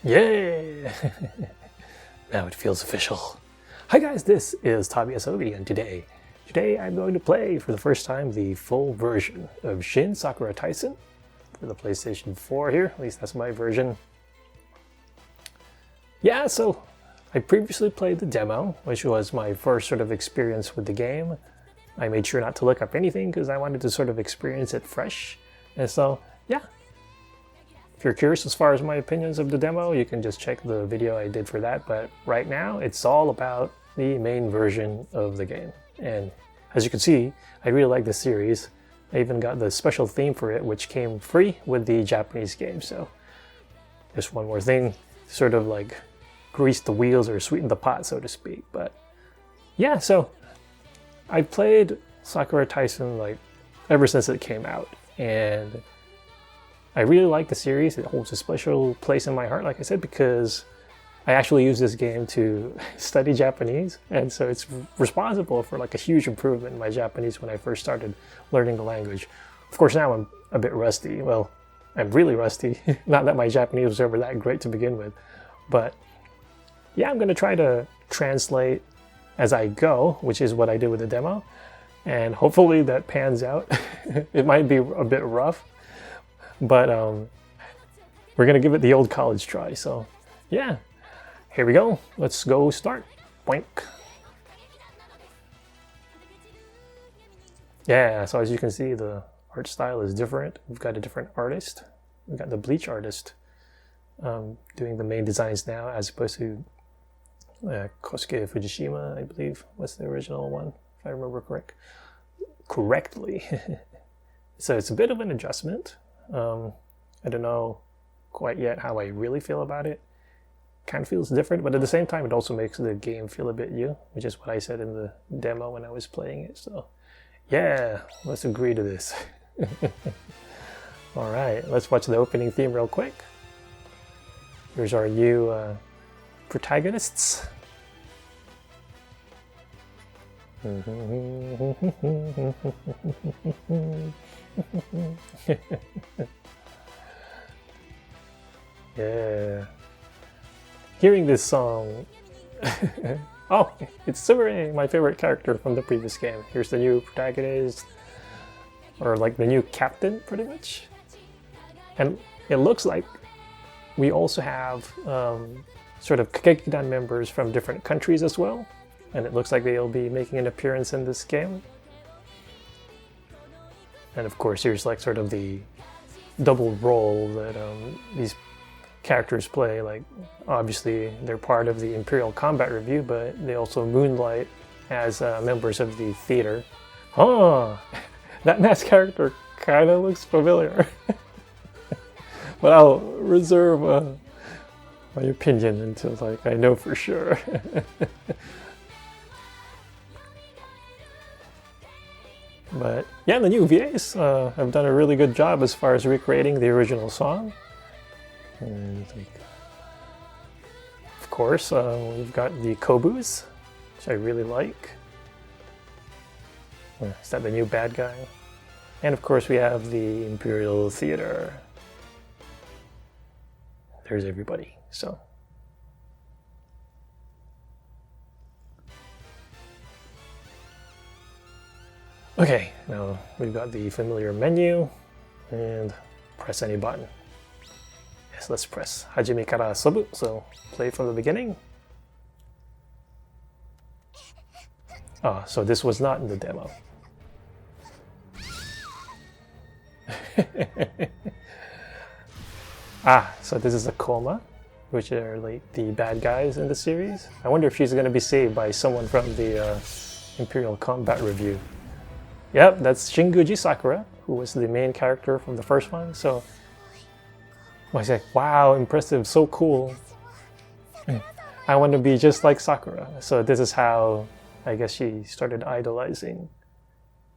Yay! Now it feels official. Hi guys, this is Tabi Asobi, and today I'm going to play for the first time the full version of Shin Sakura Taisen for the PlayStation 4 here. At least that's my version. Yeah, so I previously played the demo, which was my first sort of experience with the game. I made sure not to look up anything because I wanted to sort of experience it fresh. And so, yeah. If you're curious as far as my opinions of the demo, you can just check the video I did for that. But right now, it's all about the main version of the game. And as you can see, I really like the series. I even got the special theme for it, which came free with the Japanese game. So just one more thing, sort of like grease the wheels or sweeten the pot, so to speak. But yeah, so I played Sakura Taisen like ever since it came out. And I really like the series. It holds a special place in my heart, like I said, because I actually use this game to study Japanese, and so it's responsible for like a huge improvement in my Japanese when I first started learning the language. Of course, now I'm a bit rusty. Well, I'm really rusty. Not that my Japanese was ever that great to begin with, but yeah, I'm going to try to translate as I go, which is what I did with the demo, and hopefully that pans out. It might be a bit rough, but we're gonna give it the old college try. So yeah, here we go. Let's go start. Boink. Yeah, so as you can see, the art style is different. We've got a different artist. We've got the Bleach artist doing the main designs now, as opposed to Kosuke Fujishima, I believe was the original one, if I remember correctly. So it's a bit of an adjustment. I don't know quite yet how I really feel about it. Kind of feels different, but at the same time it also makes the game feel a bit new, which is what I said in the demo when I was playing it. So yeah, let's agree to this. Alright, let's watch the opening theme real quick. Here's our new protagonists. Yeah. Hearing this song. Oh, it's Sumire, my favorite character from the previous game. Here's the new protagonist, or like the new captain, pretty much. And it looks like we also have sort of Kagekidan members from different countries as well. And it looks like they'll be making an appearance in this game. And of course, here's like sort of the double role that these characters play. Like, obviously, they're part of the Imperial Combat Revue, but they also moonlight as members of the theater. Oh, that masked character kind of looks familiar. But I'll reserve my opinion until like I know for sure. But yeah, the new VAs have done a really good job as far as recreating the original song. And of course, we've got the Kobus, which I really like. Is that the new bad guy? And of course, we have the Imperial Theater. There's everybody, so. Okay, now we've got the familiar menu, and press any button. Yes, let's press Hajime kara Sobu, so play from the beginning. Ah, so this was not in the demo. Ah, so this is a Koma, which are like the bad guys in the series. I wonder if she's going to be saved by someone from the Imperial Combat Revue. Yep, that's Shinguji Sakura, who was the main character from the first one. So I was like, wow, impressive, so cool. I want to be just like Sakura. So this is how I guess she started idolizing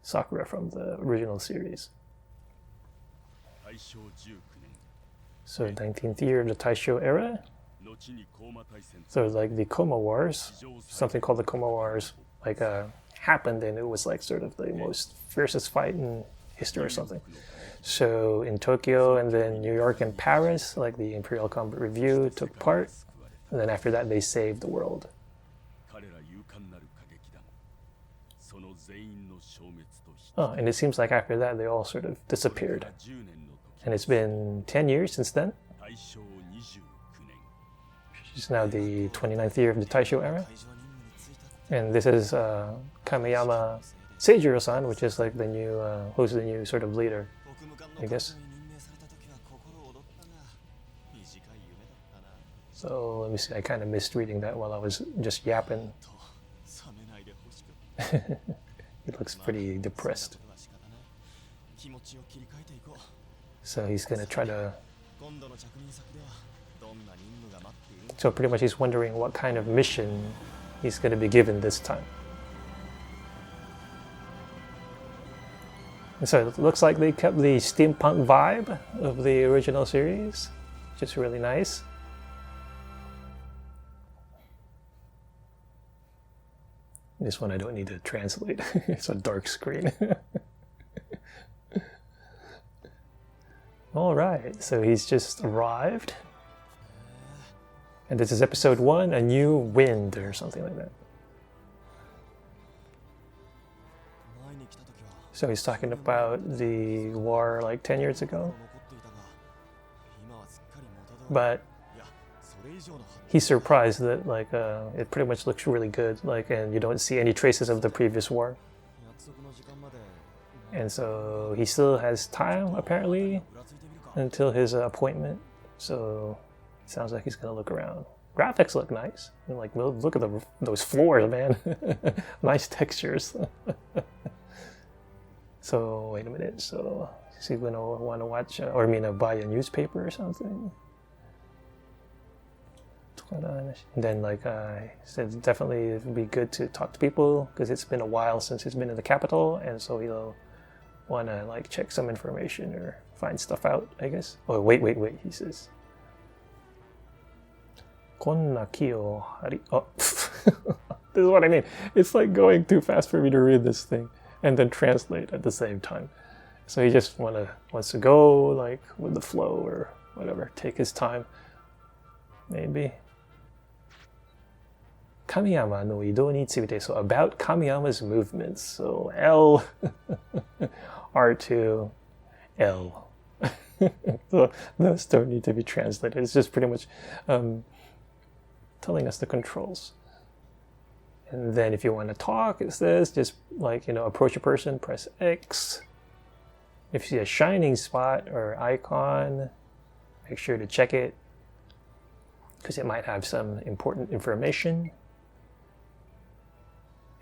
Sakura from the original series. So 19th year of the Taisho era. So like the Koma Wars, something called the Koma Wars, like happened, and it was like sort of the most fiercest fight in history or something. So in Tokyo and then New York and Paris, like the Imperial Combat Revue took part. And then after that, they saved the world. Oh, and it seems like after that, they all sort of disappeared. And it's been 10 years since then. It's now the 29th year of the Taisho era. And this is Kamiyama Seijiro-san, which is like the new, who's the new sort of leader, I guess. So let me see, I kind of missed reading that while I was just yapping. He looks pretty depressed. So he's gonna try to... So pretty much he's wondering what kind of mission he's gonna be given this time. And so it looks like they kept the steampunk vibe of the original series, which is really nice. This one I don't need to translate. It's a dark screen. All right, so he's just arrived. And this is episode 1, A New Wind, or something like that. So he's talking about the war like 10 years ago. But he's surprised that like it pretty much looks really good, like, and you don't see any traces of the previous war. And so he still has time apparently until his appointment. So it sounds like he's gonna look around. Graphics look nice. And, like, look at those floors, man. Nice textures. So wait a minute. So is he gonna want to watch, or I mean, buy a newspaper or something? And then, like I said, definitely it would be good to talk to people because it's been a while since he's been in the capital, and so he'll want to like check some information or find stuff out, I guess. Oh, wait, he says. Konna ki o hari. Oh, this is what I mean. It's like going too fast for me to read this thing and then translate at the same time. So he just wants to go like with the flow or whatever, take his time, maybe. Kamiyama no idou ni tsuite. So about Kamiyama's movements. So L, R2, L. So those don't need to be translated. It's just pretty much telling us the controls. And then if you want to talk, it says just like, approach a person, press X. If you see a shining spot or icon, make sure to check it because it might have some important information.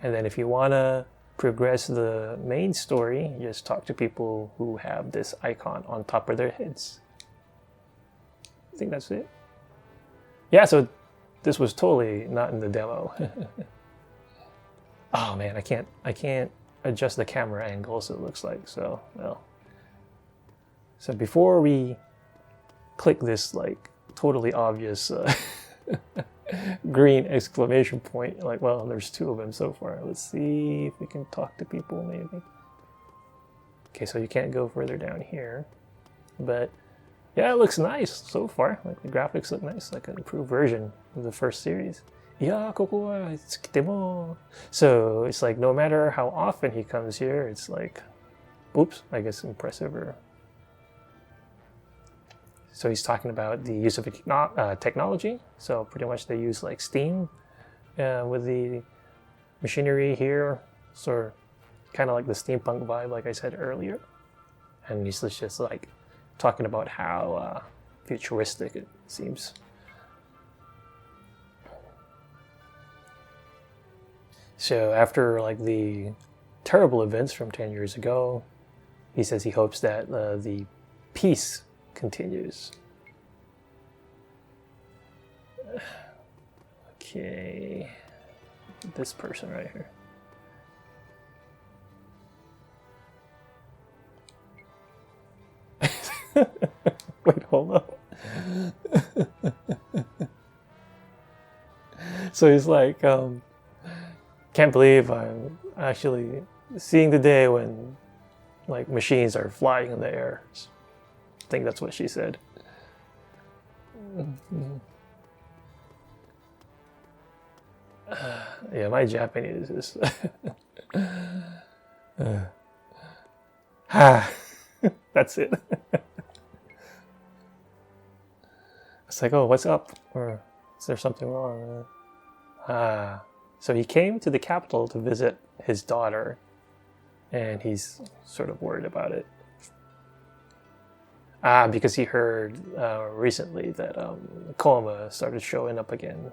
And then if you want to progress the main story, just talk to people who have this icon on top of their heads. I think that's it. Yeah, so this was totally not in the demo. Oh man, I can't adjust the camera angles, it looks like, so, well. So before we click this like totally obvious green exclamation point, like, well, there's 2 of them so far. Let's see if we can talk to people maybe. Okay, so you can't go further down here, but yeah, it looks nice so far. Like the graphics look nice, like an improved version of the first series. Yeah, koko wa tsukite mo. So it's like no matter how often he comes here, it's like, oops, I guess impressive. Or so he's talking about the use of technology. So pretty much they use like steam with the machinery here. So kind of like the steampunk vibe, like I said earlier. And he's just like talking about how futuristic it seems. So after like the terrible events from 10 years ago, he says he hopes that the peace continues. Okay, this person right here. Wait, hold on. So he's like, can't believe I'm actually seeing the day when like machines are flying in the air. I think that's what she said. Yeah, my Japanese is. That's it. It's like, oh, what's up? Or is there something wrong? So he came to the capital to visit his daughter, and he's sort of worried about it. Because he heard recently that Koma started showing up again.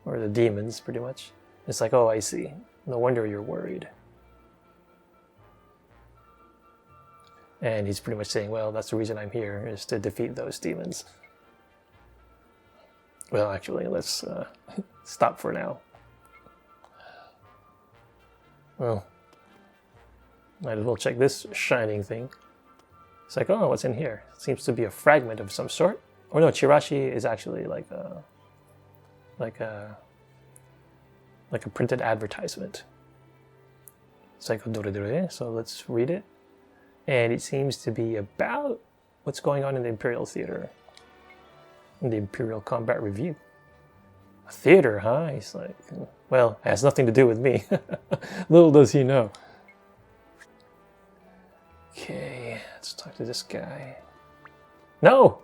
Or the demons, pretty much. It's like, oh, I see. No wonder you're worried. And he's pretty much saying, well, that's the reason I'm here, is to defeat those demons. Well, actually, let's stop for now. Well, might as well check this shining thing. It's like, oh, what's in here? It seems to be a fragment of some sort. Oh no, Chirashi is actually like a printed advertisement. It's like, so let's read it. And it seems to be about what's going on in the Imperial Theater. In the Imperial Combat Revue. A theater, huh? He's like, well, it has nothing to do with me. Little does he know. Okay, let's talk to this guy. No!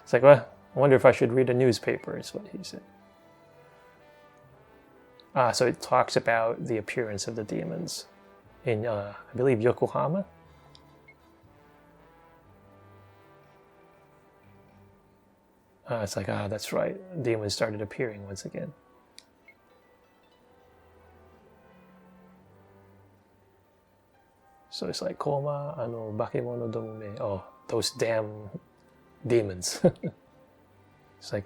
It's like, well, I wonder if I should read a newspaper, is what he said. So it talks about the appearance of the demons in, I believe, Yokohama. It's like, that's right. Demons started appearing once again. So it's like, Koma, bakemono domo me. Oh, those damn demons. It's like,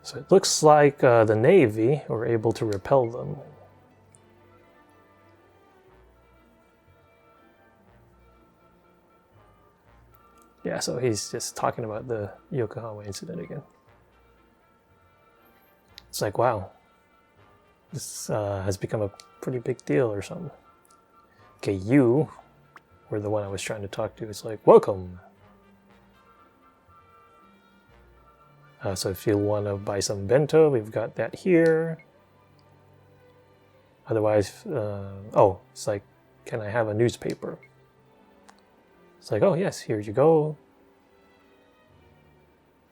So it looks like the Navy were able to repel them. Yeah, so he's just talking about the Yokohama incident again. It's like, wow, this has become a pretty big deal or something. Okay, you were the one I was trying to talk to. It's like, welcome. So if you want to buy some bento, we've got that here. Otherwise, it's like, can I have a newspaper? It's like, oh yes, here you go.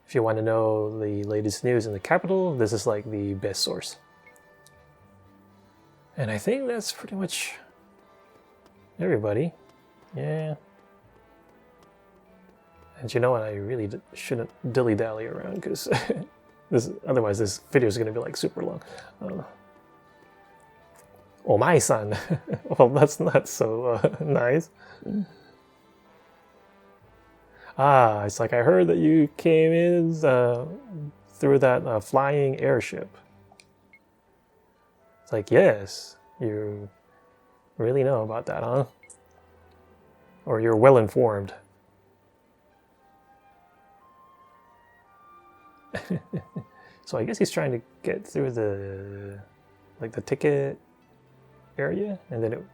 If you want to know the latest news in the capital, this is like the best source. And I think that's pretty much everybody. Yeah. And you know what, I really shouldn't dilly-dally around, because otherwise this video is going to be like super long. Omae-san. Well, that's not so nice. It's like, I heard that you came in through that flying airship. It's like, yes, you really know about that, huh? Or you're well informed. So I guess he's trying to get through the ticket area, and then it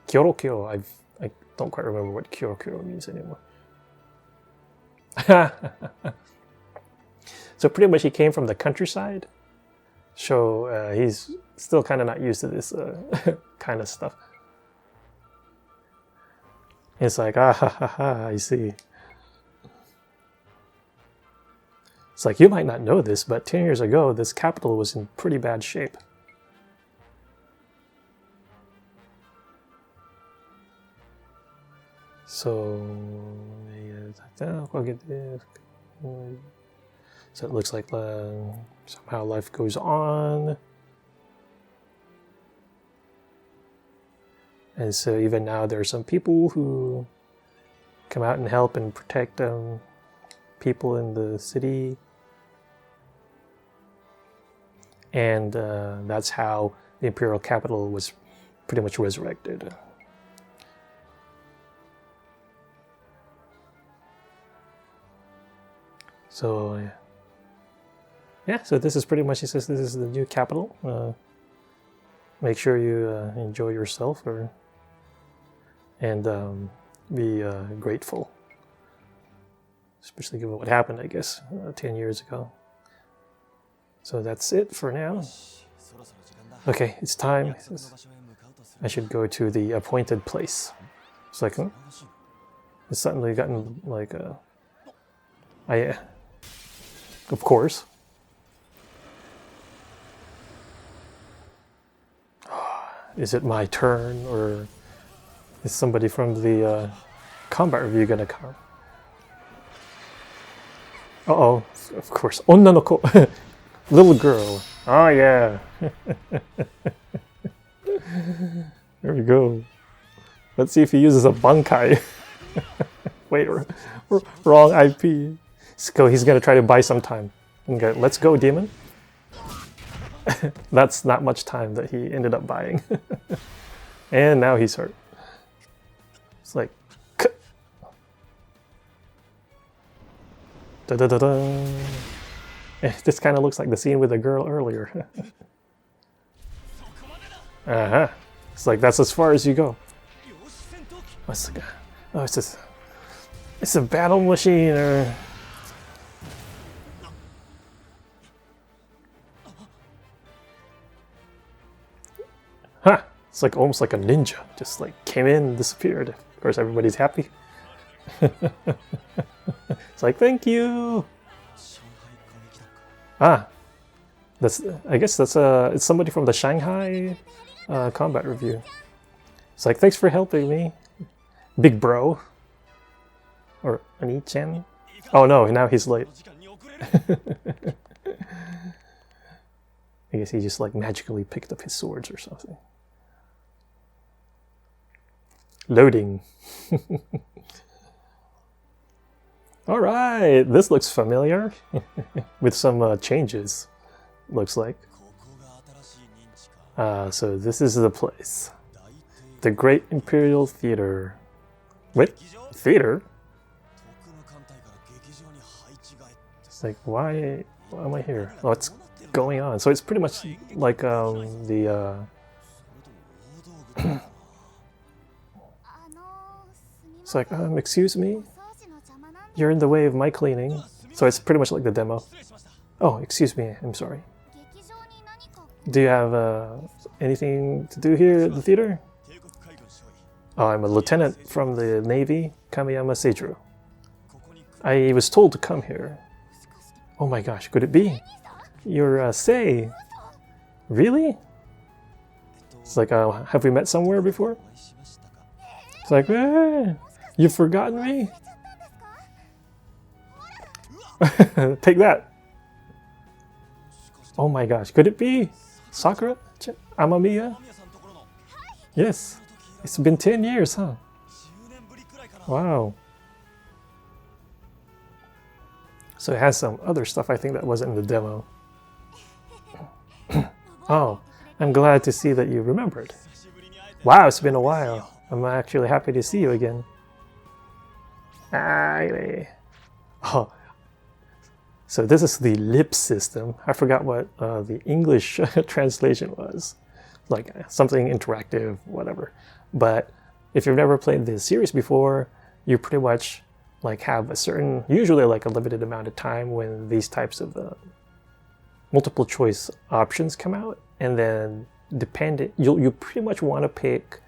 Kyorokyo. I don't quite remember what Kyorokyo means anymore. So pretty much he came from the countryside, so he's still kind of not used to this kind of stuff. It's like, I see. It's like, you might not know this, but 10 years ago, this capital was in pretty bad shape. So it looks like somehow life goes on. And so even now there are some people who come out and help and protect people in the city. And that's how the Imperial capital was pretty much resurrected. So yeah, so this is pretty much, he says this is the new capital. Make sure you enjoy yourself and be grateful. Especially given what happened, I guess, 10 years ago. So that's it for now. Okay, it's time. I should go to the appointed place. It's like, it's suddenly gotten like of course. Is it my turn, or is somebody from the combat review gonna come? Uh-oh, of course. Onnanoko. Little girl. Oh, yeah. There we go. Let's see if he uses a bankai. Wait, wrong IP. So he's going to try to buy some time. Okay, let's go, demon. That's not much time that he ended up buying. And now he's hurt. It's like, da-da-da-da. This kind of looks like the scene with the girl earlier. Uh-huh. It's like, that's as far as you go. What's the guy? Oh, it's a battle machine, or... Huh. It's like almost like a ninja. Just like came in and disappeared. Of course, everybody's happy. It's like, thank you. Ah, I guess that's it's somebody from the Shanghai combat review. It's like, thanks for helping me, big bro. Or Ani-chan. Oh no, now he's late. I guess he just like magically picked up his swords or something. Loading. All right, this looks familiar with some changes, looks like. So this is the place. The Great Imperial Theater. Wait, theater? It's like, why am I here? What's going on? So it's pretty much like the... It's like, excuse me? You're in the way of my cleaning. So it's pretty much like the demo. Oh, excuse me, I'm sorry. Do you have anything to do here at the theater? Oh, I'm a lieutenant from the Navy, Kamiyama Seijiro. I was told to come here. Oh my gosh, could it be? You're Sei. Really? It's like, have we met somewhere before? It's like, you've forgotten me? Take that. Oh my gosh, could it be Sakura? Amamiya? Yes, it's been 10 years, huh? Wow. So it has some other stuff I think that wasn't in the demo. Oh, I'm glad to see that you remembered. Wow, it's been a while. I'm actually happy to see you again. Oh. So this is the lip system. I forgot what the English translation was. Like something interactive, whatever. But if you've never played this series before, you pretty much like have a certain, usually like a limited amount of time when these types of multiple choice options come out, and then you pretty much want to pick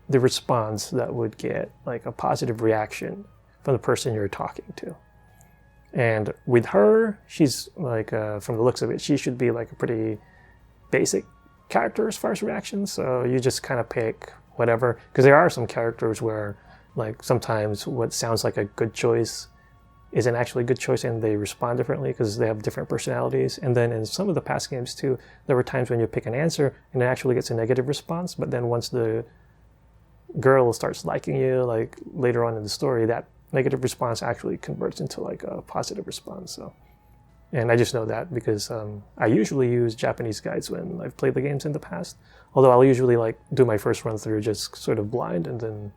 the response that would get like a positive reaction from the person you're talking to. And with her, she's like, from the looks of it, she should be like a pretty basic character as far as reactions. So you just kind of pick whatever, because there are some characters where like sometimes what sounds like a good choice isn't actually a good choice, and they respond differently because they have different personalities. And then in some of the past games too, there were times when you pick an answer and it actually gets a negative response, but then once the girl starts liking you, like later on in the story, that negative response actually converts into like a positive response. So, and I just know that because I usually use Japanese guides when I've played the games in the past. Although I'll usually like do my first run through just sort of blind and then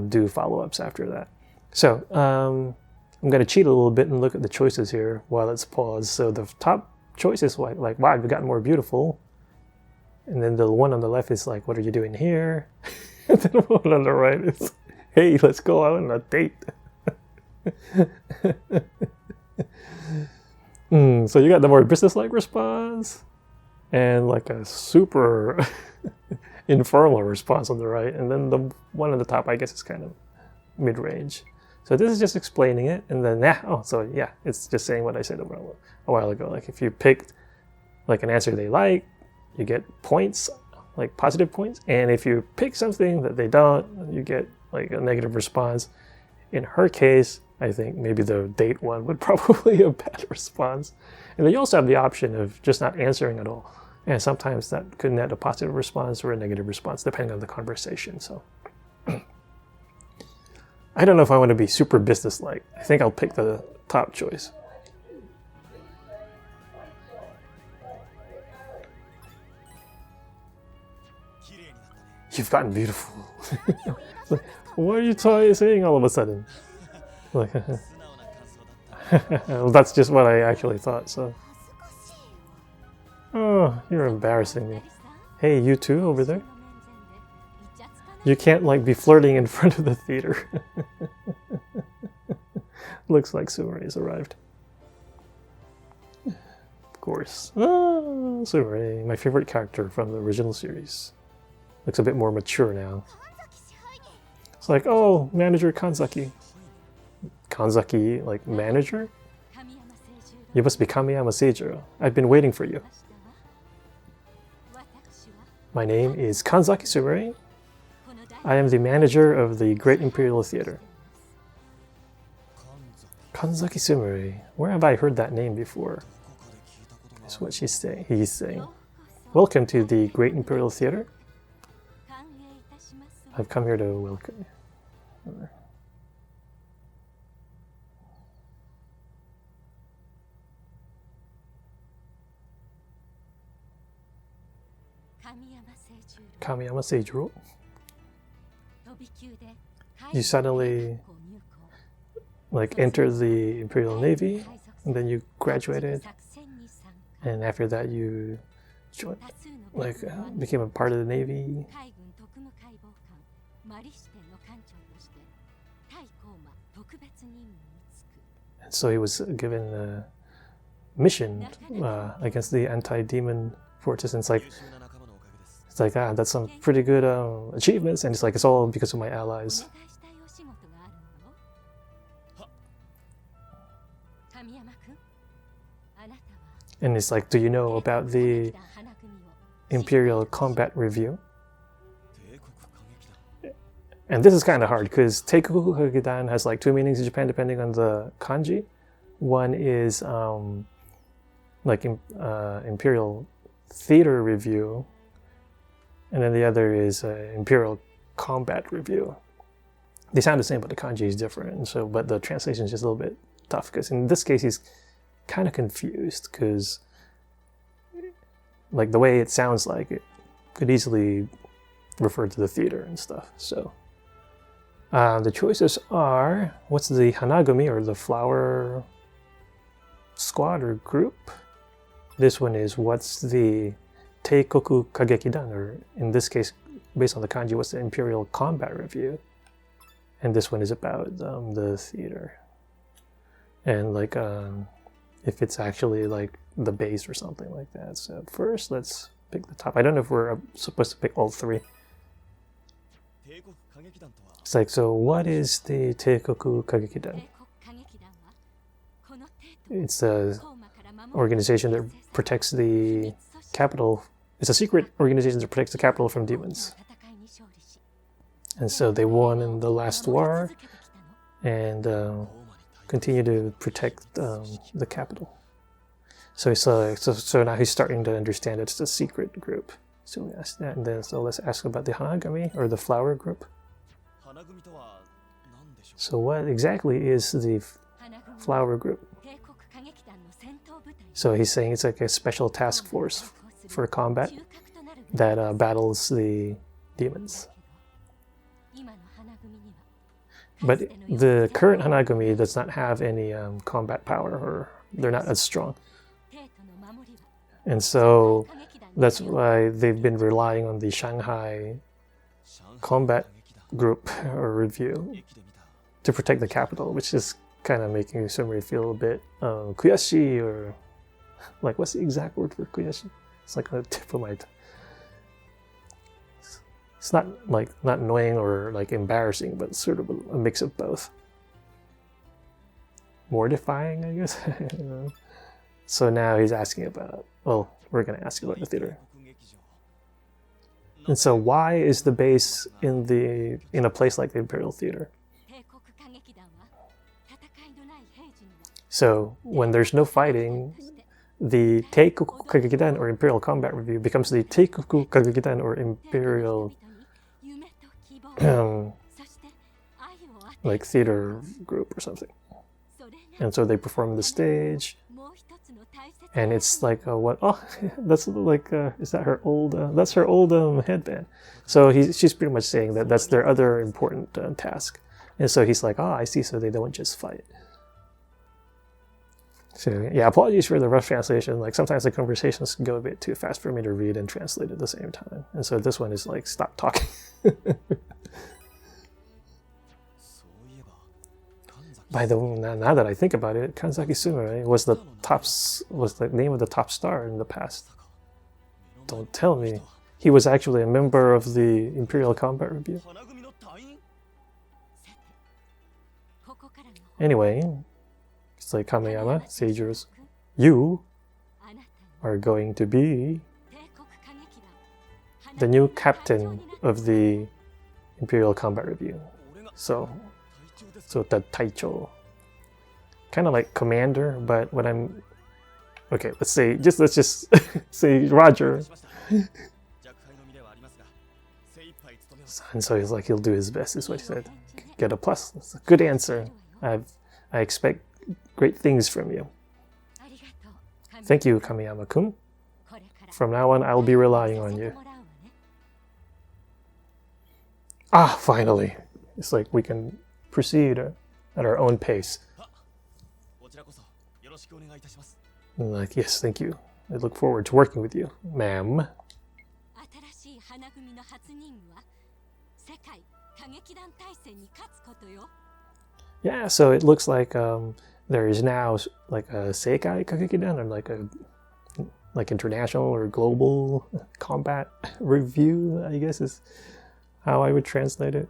do follow-ups after that. So I'm going to cheat a little bit and look at the choices here while it's paused. So the top choice is like wow, you've gotten more beautiful. And then the one on the left is like, what are you doing here? And then the one on the right is, hey, let's go out on a date. So you got the more business-like response and like a super informal response on the right. And then the one on the top, I guess, is kind of mid-range. So this is just explaining it. And then, it's just saying what I said a while ago. Like if you picked like an answer they like, you get points, like positive points. And if you pick something that they don't, you get like a negative response. In her case, I think maybe the date one would probably be a bad response. And then you also have the option of just not answering at all. And sometimes that could net a positive response or a negative response, depending on the conversation. So I don't know if I want to be super business-like. I think I'll pick the top choice. You've gotten beautiful. Like, what are you saying all of a sudden? Like, well, that's just what I actually thought, so. Oh, you're embarrassing me. Hey, you too, over there? You can't, like, be flirting in front of the theater. Looks like Sumire has arrived. Of course. Oh, Sumire, my favorite character from the original series. Looks a bit more mature now. It's like, oh, manager Kanzaki. Kanzaki, like, manager? You must be Kamiyama Seijiro. I've been waiting for you. My name is Kanzaki Sumire. I am the manager of the Great Imperial Theater. Kanzaki Sumire. Where have I heard that name before? That's what he's saying. Welcome to the Great Imperial Theater. I've come here to welcome you. Kamiyama Seijiro. You suddenly like enter the Imperial Navy, and then you graduated, and after that you joined, became a part of the Navy. And so he was given a mission against the anti-demon forces, and it's like that's some pretty good achievements, and it's all because of my allies. And it's like, do you know about the Imperial Combat Revue? And this is kind of hard because Teikoku Kagedan has like two meanings in Japan depending on the kanji. One is Imperial Theater Revue, and then the other is Imperial Combat Revue. They sound the same, but the kanji is different. So, but the translation is just a little bit tough because in this case he's kind of confused because, like, the way it sounds like it could easily refer to the theater and stuff. So. The choices are, what's the Hanagumi, or the flower squad or group? This one is, what's the Teikoku Kagekidan, or in this case, based on the kanji, what's the Imperial Combat Revue? And this one is about the theater. And like, if it's actually like the base or something like that. So first, let's pick the top. I don't know if we're supposed to pick all three. It's like, so what is the Teikoku Kagekidan? It's an organization that protects the capital. It's a secret organization that protects the capital from demons. And so they won in the last war and continue to protect the capital. So now he's starting to understand it's a secret group. So we asked that, and then so let's ask about the Hanagami, or the flower group. So what exactly is the flower group? So he's saying it's like a special task force for combat that battles the demons. But the current Hanagumi does not have any combat power, or they're not as strong. And so that's why they've been relying on the Shanghai combat group or review to protect the capital, which is kind of making Sumri feel a bit kuyashi, or like, what's the exact word for kuyashi? It's like on the tip of my tongue. It's not like not annoying or like embarrassing, but sort of a mix of both. Mortifying, I guess. So now he's asking about, well, we're going to ask about the theater. And so why is the base in a place like the Imperial Theater? So when there's no fighting, the Teikoku Kagekidan or Imperial Combat Review becomes the Teikoku Kagekidan or Imperial like theater group or something. And so they perform the stage, and it's like what? Oh, that's like is that her old? That's her old headband. So she's pretty much saying that that's their other important task. And so he's like, oh, I see. So they don't just fight. So yeah, apologies for the rough translation. Like sometimes the conversations go a bit too fast for me to read and translate at the same time. And so this one is like, stop talking. By the way, now that I think about it, Kanzaki Sumire was the name of the top star in the past. Don't tell me. He was actually a member of the Imperial Combat Review. Anyway, it's like Kameyama, Seijuro's, you are going to be the new captain of the Imperial Combat Review. So the Taicho, kind of like commander, but when I'm okay, let's just say Roger. And so he's like, he'll do his best, is what he said. Get a plus. That's a good answer. I expect great things from you. Thank you, Kameyama-kun. From now on, I'll be relying on you. Ah, finally. It's like we can proceed at our own pace. I'm like, yes, thank you. I look forward to working with you, ma'am. Yeah, so it looks like there is now like a Seikai Kagekidan, or like international or global combat review, I guess is how I would translate it.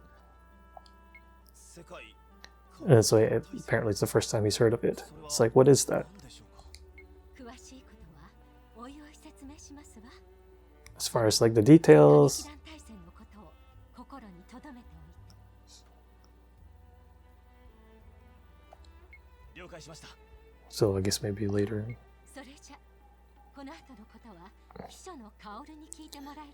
And so apparently it's the first time he's heard of it. It's like, what is that? As far as like the details, so I guess maybe later.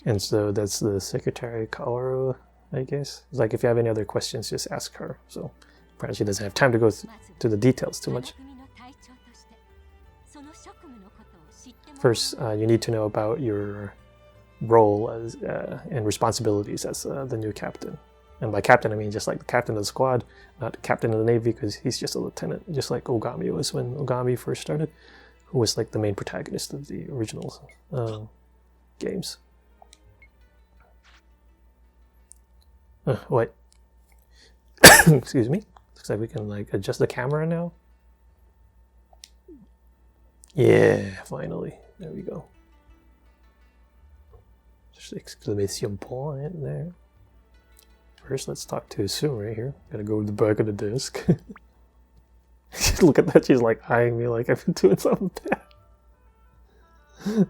And so that's the Secretary Kaoru, I guess. It's like, if you have any other questions, just ask her. So apparently she doesn't have time to go to the details too much. First, you need to know about your role as and responsibilities as the new captain. And by captain, I mean just like the captain of the squad, not captain of the Navy, because he's just a lieutenant, just like Ogami was when Ogami first started, who was like the main protagonist of the original games. What? Excuse me. Looks like we can like adjust the camera now. Yeah, finally. There we go. Just exclamation point there. First, let's talk to Sue right here. Gotta go to the back of the desk. Look at that. She's like eyeing me like I've been doing something bad.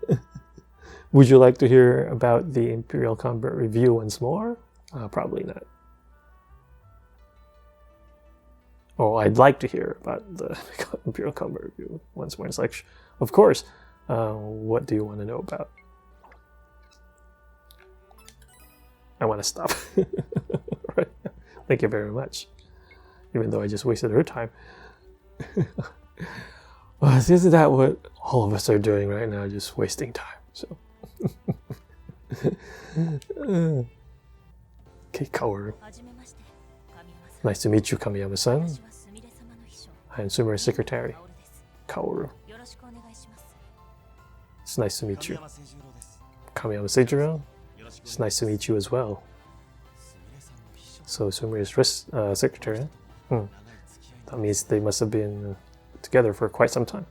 Would you like to hear about the Imperial Combat Review once more? Probably not. Oh, I'd like to hear about the Imperial Combat Review once more. It's like, of course. What do you want to know about? I want to stop. Right. Thank you very much. Even though I just wasted her time. Well, isn't that what all of us are doing right now? Just wasting time. So. Okay, Kaoru. Nice to meet you, Kamiyama-san. I am Sumire's secretary, Kaoru. It's nice to meet you. Kamiyama Seijiro. It's nice to meet you as well. So Sumire's secretary. That means they must have been together for quite some time.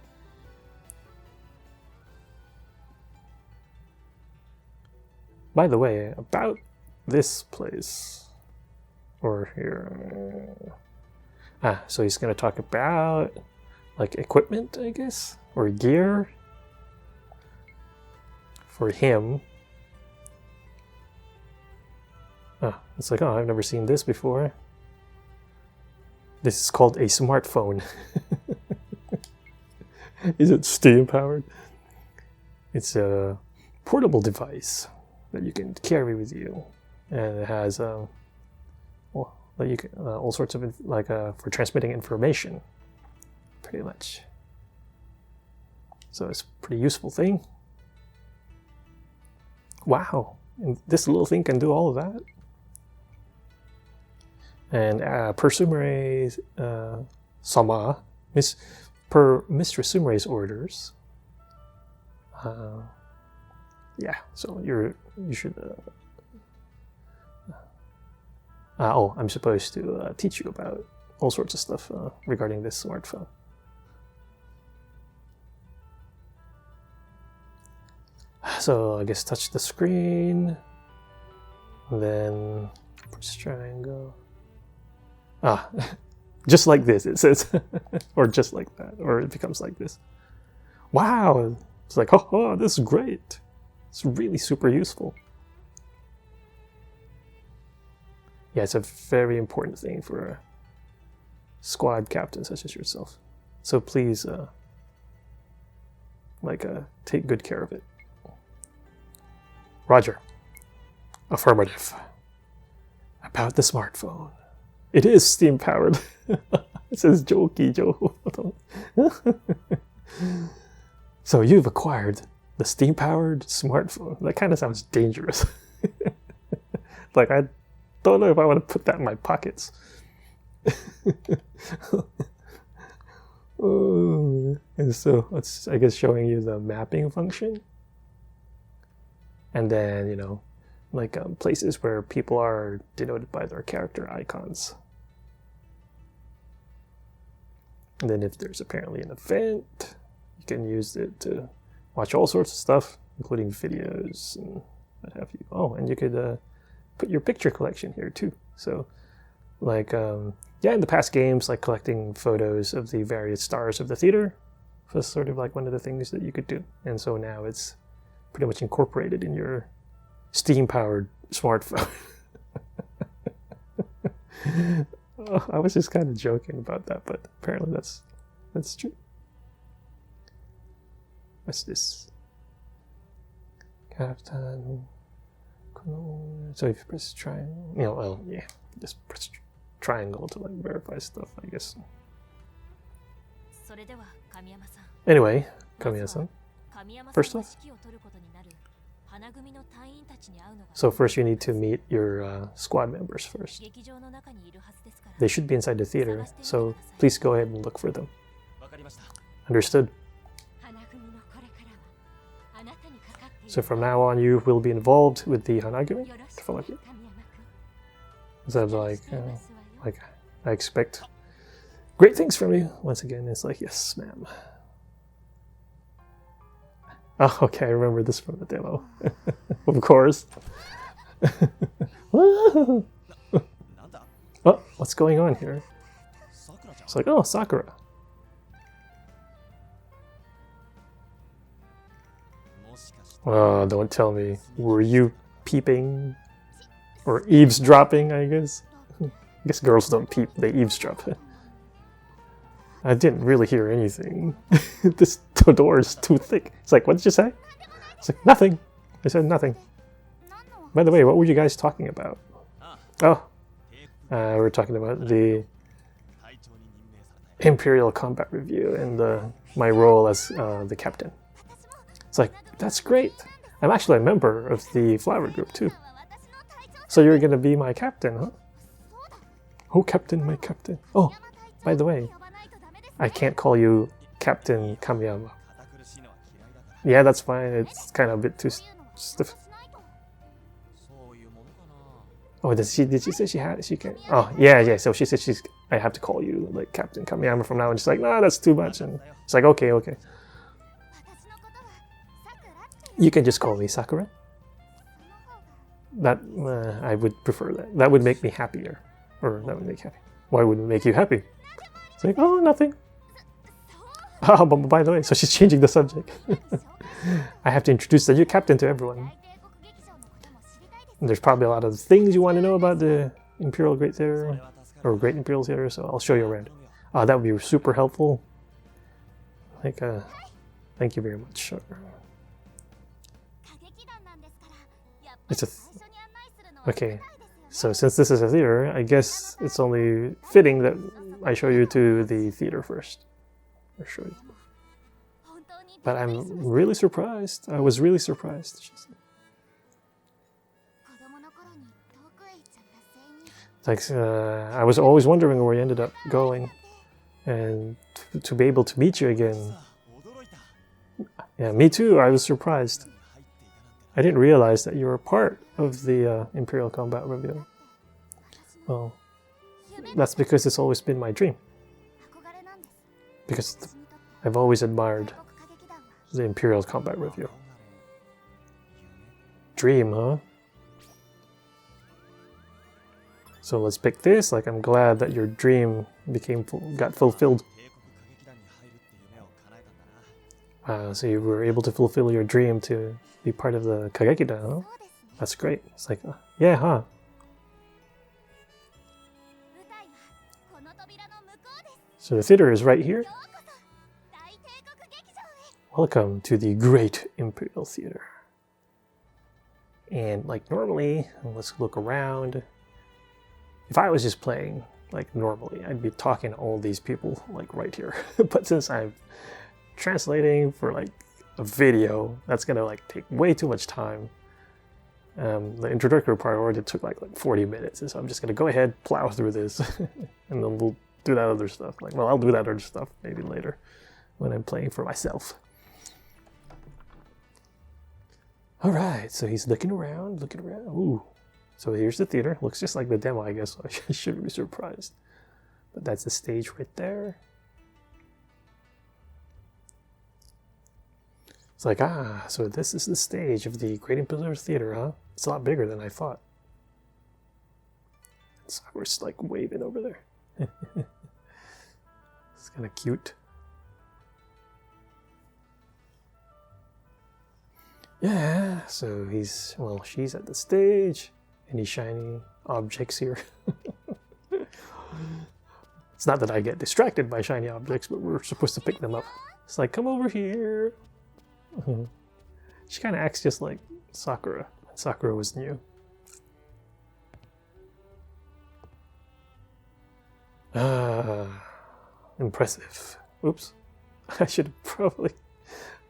By the way, about this place, or here, so he's going to talk about like equipment, I guess, or gear for him. It's like, oh, I've never seen this before. This is called a smartphone. Is it steam powered? It's a portable device that you can carry with you, and it has all sorts of for transmitting information, pretty much. So it's a pretty useful thing. Wow, and this little thing can do all of that. And per Sumire's sama, per Mistress Sumire's orders. Yeah, so you should. I'm supposed to teach you about all sorts of stuff regarding this smartphone. So I guess touch the screen, and then press triangle. Just like this, it says, or just like that, or it becomes like this. Wow, it's like, oh, this is great. It's really super useful. Yeah, it's a very important thing for a squad captain such as yourself. So please, take good care of it. Roger. Affirmative. About the smartphone. It is steam powered. It says Joki Jo. So you've acquired the steam powered smartphone. That kind of sounds dangerous. Like, I don't know if I want to put that in my pockets. And so it's, I guess, showing you the mapping function. And then, places where people are denoted by their character icons. And then if there's apparently an event, you can use it to watch all sorts of stuff, including videos and what have you. Oh, and you could put your picture collection here too. So, in the past games, like collecting photos of the various stars of the theater was sort of like one of the things that you could do. And so now it's pretty much incorporated in your steam-powered smartphone. I was just kind of joking about that, but apparently that's true. What's this? Captain. So if you press triangle, just press triangle to verify stuff, I guess. Anyway, Kamiya-san. First off, so first you need to meet your squad members first. They should be inside the theater, so please go ahead and look for them. Understood? So from now on, you will be involved with the Hanagumi. So I expect great things from you. Once again, it's like, yes, ma'am. Oh, okay, I remember this from the demo. Of course. Oh, what's going on here? It's like, oh, Sakura. Oh, don't tell me. Were you peeping? Or eavesdropping, I guess? I guess girls don't peep, they eavesdrop. I didn't really hear anything. This door is too thick. It's like, what did you say? It's like, nothing. I said nothing. By the way, what were you guys talking about? Oh, we're talking about the Imperial combat review and my role as the captain. It's like, that's great. I'm actually a member of the flower group too. So you're gonna be my captain, huh? Oh, Captain, my Captain. Oh, by the way, I can't call you Captain Kamiyama. Yeah, that's fine. It's kind of a bit too stiff. Oh, did she say she can? Oh, yeah. So she said I have to call you like Captain Kamiyama from now on. She's like, nah, that's too much. And it's like, okay. You can just call me Sakura. That I would prefer that. That would make me happier. Or that would make happy. Why would it make you happy? It's like, oh, nothing. Oh, but by the way, so she's changing the subject. I have to introduce the new captain to everyone. And there's probably a lot of things you want to know about the Imperial Great Theater, or Great Imperial Theater, so I'll show you around. That would be super helpful. Like, thank you very much. Okay, so since this is a theater, I guess it's only fitting that I show you to the theater first. Or show you. But I'm really surprised. I was really surprised. Like, I was always wondering where you ended up going, and to be able to meet you again. Yeah, me too. I was surprised. I didn't realize that you were part of the Imperial Combat Revue. Well, that's because it's always been my dream. Because I've always admired the Imperial Combat Revue. Dream, huh? So let's pick this. Like, I'm glad that your dream got fulfilled. So you were able to fulfill your dream to be part of the Kagekida, huh? That's great. It's like, yeah, huh? So the theater is right here. Welcome to the Great Imperial Theater. And like normally, let's look around. If I was just playing like normally, I'd be talking to all these people like right here. But since I'm translating for like a video, that's gonna like take way too much time. The introductory part already took like 40 minutes, and so I'm just gonna go ahead, plow through this, and then we'll do that other stuff. Like, well, I'll do that other stuff maybe later when I'm playing for myself. All right, so he's looking around. Ooh, so here's the theater. Looks just like the demo, I guess. So I shouldn't be surprised. But that's the stage right there. It's like, so this is the stage of the Great Imperial Theater, huh? It's a lot bigger than I thought. Sakura's like waving over there. It's kind of cute. Yeah, so she's at the stage. Any shiny objects here? It's not that I get distracted by shiny objects, but we're supposed to pick them up. It's like, come over here. She kind of acts just like Sakura when Sakura was new. Impressive. Oops. I should have probably...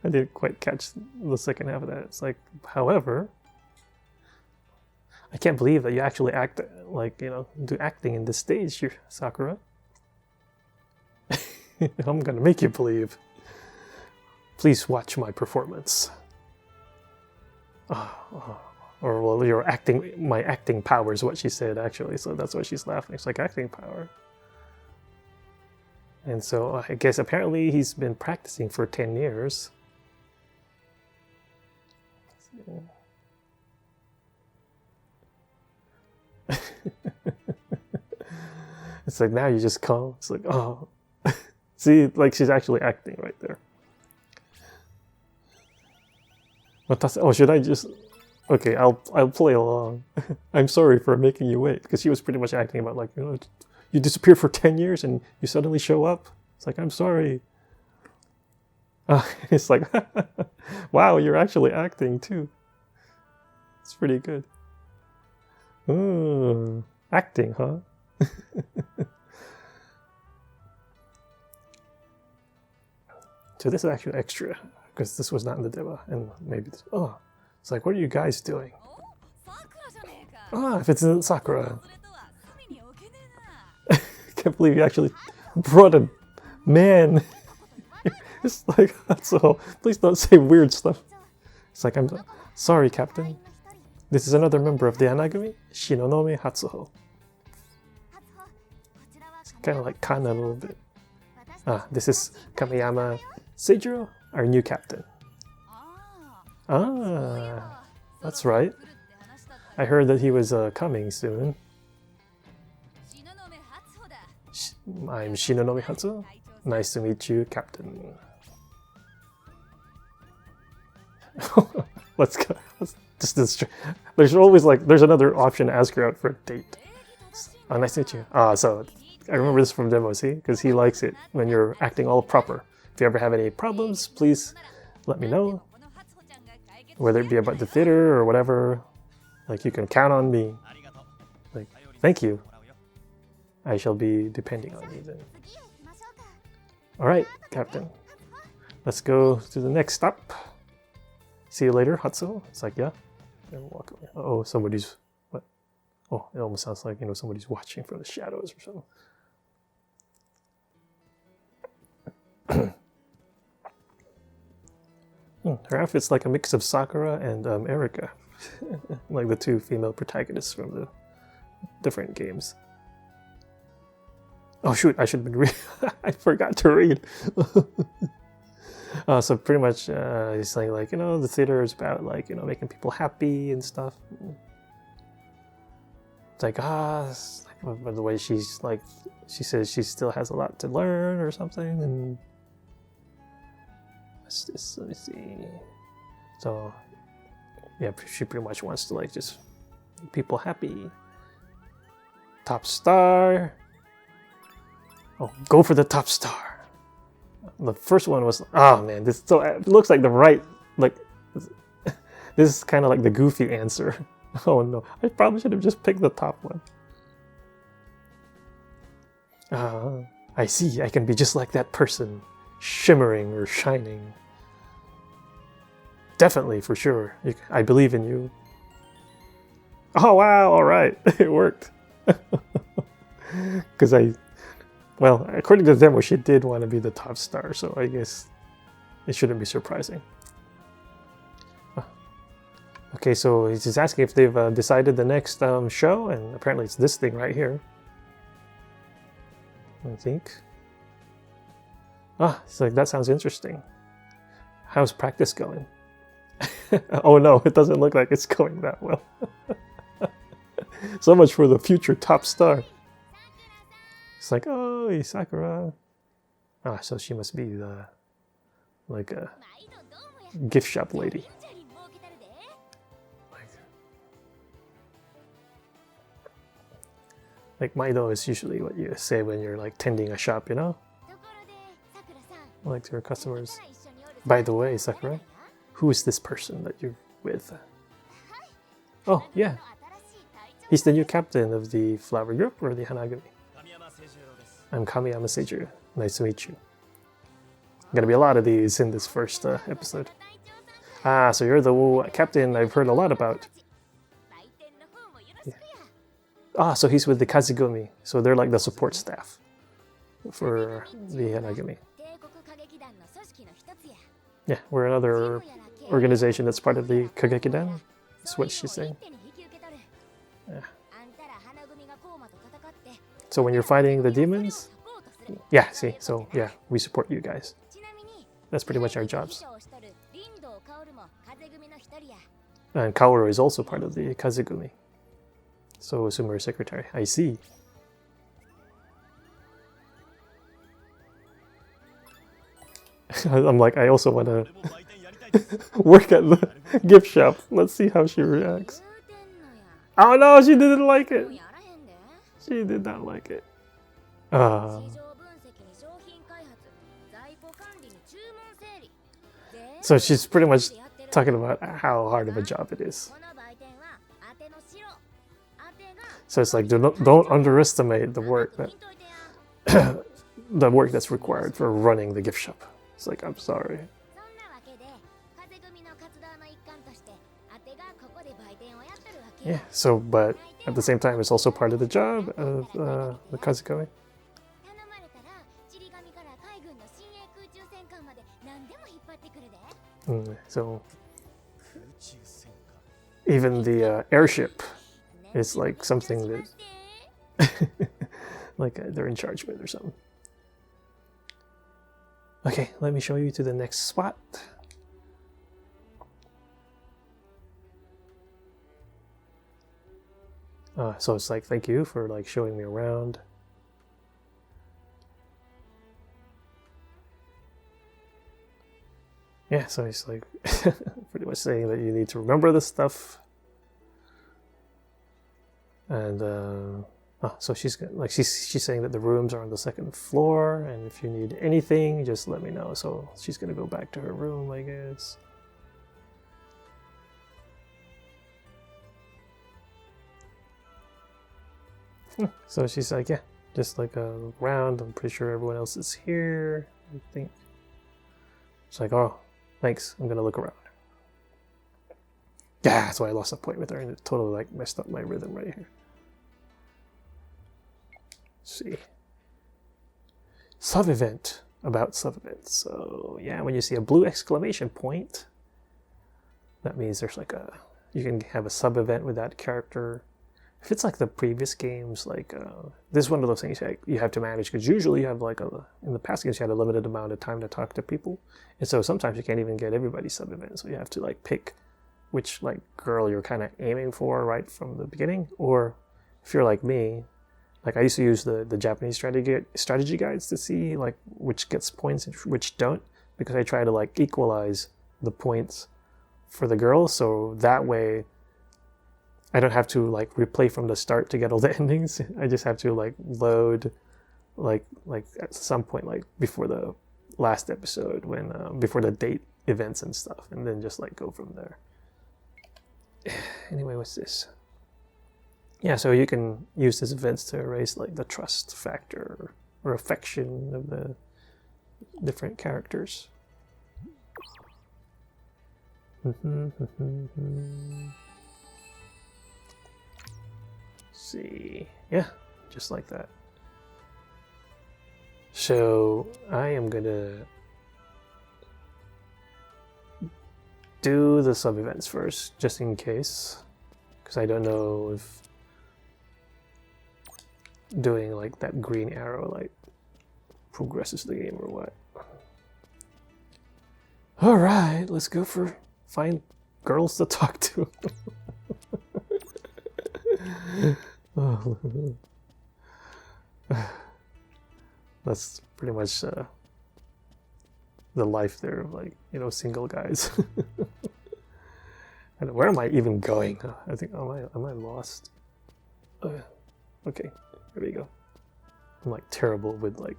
I didn't quite catch the second half of that. It's like, however... I can't believe that you actually act, like, do acting in this stage here, Sakura. I'm gonna make you believe. Please watch my performance. Or, well, my acting power is what she said, actually, so that's why she's laughing. It's like, acting power. And so, I guess apparently he's been practicing for 10 years. It's like, now you just call. It's like, oh. See, like, she's actually acting right there. Oh, should I just... Okay, I'll play along. I'm sorry for making you wait, because she was pretty much acting about like, you disappeared for 10 years and you suddenly show up. It's like, I'm sorry. It's like, wow, you're actually acting too. It's pretty good. Ooh, acting, huh? So this is actually extra, because this was not in the demo, and maybe this, it's like, what are you guys doing? If it's in Sakura. can't believe you actually brought a man. It's like, Hatsuho, please don't say weird stuff. It's like, I'm sorry, Captain. This is another member of the Hanagumi, Shinonome Hatsuho. It's kind of like Kana a little bit. This is Kamiyama Seijiro, our new captain. That's right. I heard that he was coming soon. I'm Shinonome Hatsuho. Nice to meet you, Captain. Let's go. There's always like, there's another option to ask her out for a date. Nice to meet you. So I remember this from demo, see? Because he likes it when you're acting all proper. If you ever have any problems, please let me know. Whether it be about the theater or whatever, like you can count on me. Like, thank you. I shall be depending on you then. Alright, Captain. Let's go to the next stop. See you later, Hatsuho. It's like, yeah. And walk away. Oh, somebody's... What? Oh, it almost sounds like, somebody's watching from the shadows or something. Her outfit's like a mix of Sakura and Erika. Like the two female protagonists from the different games. Oh shoot, I should have been reading. I forgot to read. So pretty much he's saying like, the theater is about like, making people happy and stuff. It's like, by the way she's like, she says she still has a lot to learn or something, and let me see. So yeah, she pretty much wants to like just make people happy. Top star. Oh, go for the top star. The first one was, oh man, this so it looks like the right, like this is kind of like the goofy answer. Oh no, I probably should have just picked the top one. I see, I can be just like that person, shimmering or shining. Definitely, for sure. I believe in you. Oh wow, alright, it worked. Because well, according to the demo, she did want to be the top star, so I guess it shouldn't be surprising. Okay, so he's just asking if they've decided the next show, and apparently it's this thing right here. I think. It's like, that sounds interesting. How's practice going? Oh no, it doesn't look like it's going that well. So much for the future top star. It's like, oh, Sakura. So she must be the, like a gift shop lady. Like Maido is usually what you say when you're like tending a shop, Like to your customers. By the way, Sakura, who is this person that you're with? Oh, yeah. He's the new captain of the flower group or the Hanagumi. I'm Kamiyama Seijiro. Nice to meet you. Gonna be a lot of these in this first episode. So you're the captain I've heard a lot about. Yeah. So he's with the Kazugumi. So they're like the support staff for the Hanagumi. Yeah, we're another organization that's part of the Kagekidan. That's what she's saying. Yeah. So when you're fighting the demons, yeah, see, so yeah, we support you guys. That's pretty much our jobs. And Kaoru is also part of the Kazugumi. So assume we're a secretary. I see. I'm like, I also want to work at the gift shop. Let's see how she reacts. Oh no, she didn't like it. She did not like it. So she's pretty much talking about how hard of a job it is. So it's like, don't underestimate the work that the work that's required for running the gift shop. It's like, I'm sorry. Yeah, so, but at the same time, it's also part of the job of the Kazukami. So even the airship is like something that like they're in charge with or something. Okay, let me show you to the next spot. So it's like, thank you for like showing me around. Yeah, so he's like pretty much saying that you need to remember this stuff. And so she's like she's saying that the rooms are on the 2nd floor, and if you need anything, just let me know. So she's gonna go back to her room, I guess. So she's like, yeah, just like around. I'm pretty sure everyone else is here. I think. It's like, oh, thanks. I'm gonna look around. Yeah, that's why I lost a point with her, and it totally like messed up my rhythm right here. Let's see. Sub-event. About sub-events. So yeah, when you see a blue exclamation point, that means there's like you can have a sub-event with that character. If it's like the previous games, like this is one of those things you have to manage, because usually you have like in the past games you had a limited amount of time to talk to people, and so sometimes you can't even get everybody's sub-event, so you have to like pick which like girl you're kind of aiming for right from the beginning. Or if you're like me, like I used to use the Japanese strategy guides to see like which gets points and which don't, because I try to like equalize the points for the girls, so that way I don't have to like replay from the start to get all the endings. I just have to like load like at some point like before the last episode, when before the date events and stuff, and then just like go from there. Anyway, what's this? Yeah, so you can use these events to erase like the trust factor or affection of the different characters. See, yeah, just like that. So I am gonna do the sub events first, just in case, because I don't know if doing like that green arrow like progresses the game or what. All right, let's go for find girls to talk to. Oh. That's pretty much the life there of like, you know, single guys. And where am I even going? I think am I lost? Okay, here we go. I'm like terrible with like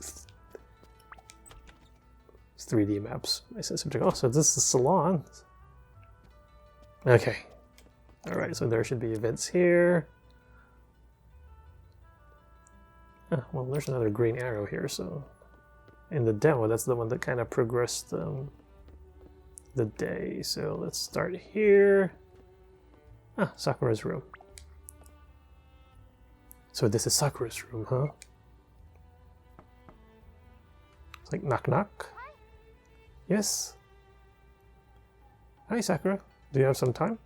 3D maps. I said something. Oh, so this is the salon. Okay. All right, so there should be events here. Oh, well, there's another green arrow here, so in the demo, that's the one that kind of progressed the day. So let's start here. Ah, Sakura's room. So this is Sakura's room, huh? It's like knock knock. Yes. Hi, Sakura. Do you have some time?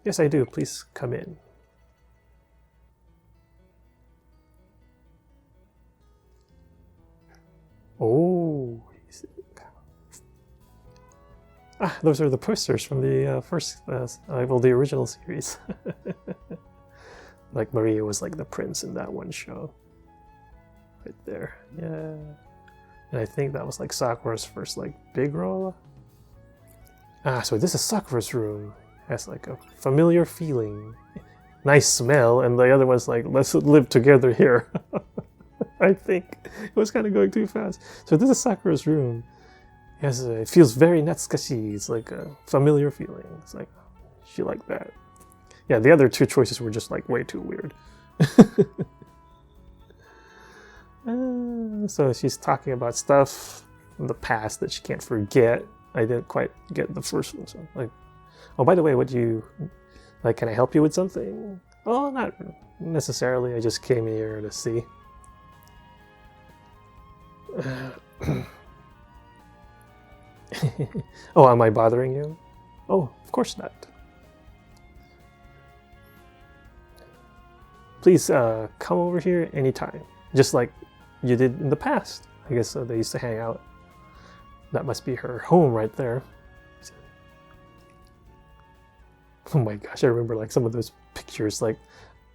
Yes, I do. Please come in. Oh, those are the posters from the first, well, the original series. Like Maria was like the prince in that one show. Right there, yeah. And I think that was like Sakura's first like big role. So this is Sakura's room. Has like a familiar feeling. Nice smell, and the other one's like, let's live together here. I think it was kind of going too fast. So this is Sakura's room. It feels very natsukashi. It's like a familiar feeling. It's like, she liked that. Yeah, the other two choices were just like way too weird. So she's talking about stuff from the past that she can't forget. I didn't quite get the first one. So like, oh, by the way, what do you like? Can I help you with something? Oh, not necessarily. I just came here to see. Oh, am I bothering you? Oh, of course not. Please come over here anytime, just like you did in the past. I guess they used to hang out. That must be her home right there. Oh my gosh, I remember like some of those pictures, like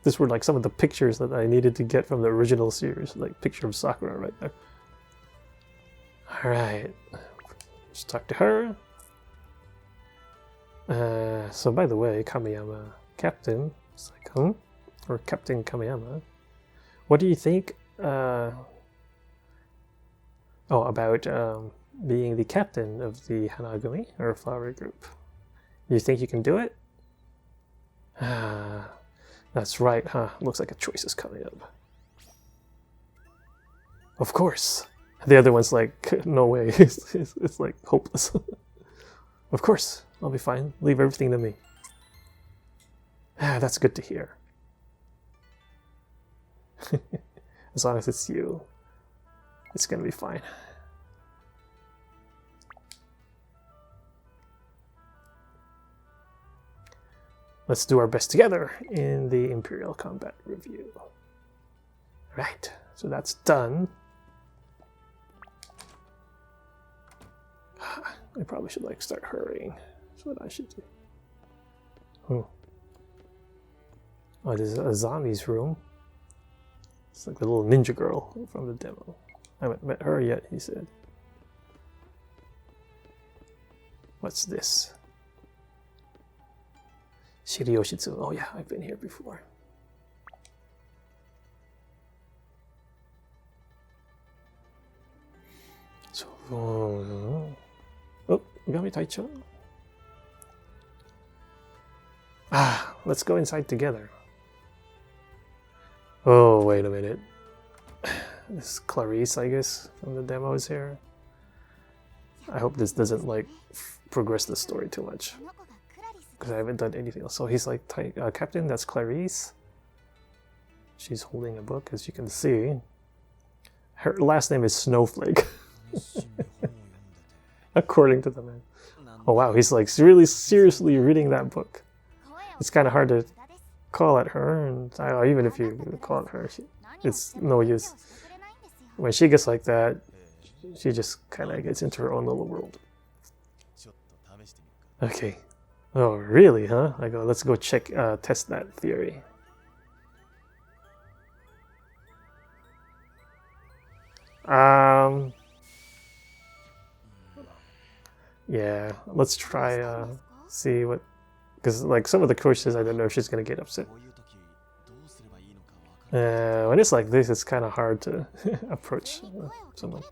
this were like some of the pictures that I needed to get from the original series, like picture of Sakura right there. Alright, let's talk to her. So by the way, Kamiyama Captain, it's like, huh? Or Captain Kamiyama, what do you think about being the captain of the Hanagumi, or flower group? You think you can do it? That's right, huh? Looks like a choice is coming up. Of course. The other one's like, no way. It's like hopeless. Of course, I'll be fine. Leave everything to me. That's good to hear. As long as it's you, it's gonna be fine. Let's do our best together in the Imperial Combat Review. Right, so that's done. I probably should like start hurrying. That's what I should do. Oh, there's a zombie's room. It's like the little ninja girl from the demo. I haven't met her yet, he said. What's this? Shiryoshitsu. Oh yeah, I've been here before. So, oh, Gami Taicho. Let's go inside together. Oh, wait a minute. This is Clarice, I guess, from the demos here. I hope this doesn't like progress the story too much, because I haven't done anything else. So he's like, Captain, that's Clarice. She's holding a book, as you can see. Her last name is Snowflake, according to the man. Oh wow, he's like really seriously reading that book. It's kind of hard to call at her, and even if you call at her, it's no use. When she gets like that, she just kind of gets into her own little world. Okay. Oh, really, huh? I go, let's go check, test that theory. Yeah, let's try, see what, because like some of the coaches, I don't know if she's gonna get upset. When it's like this, it's kind of hard to approach someone.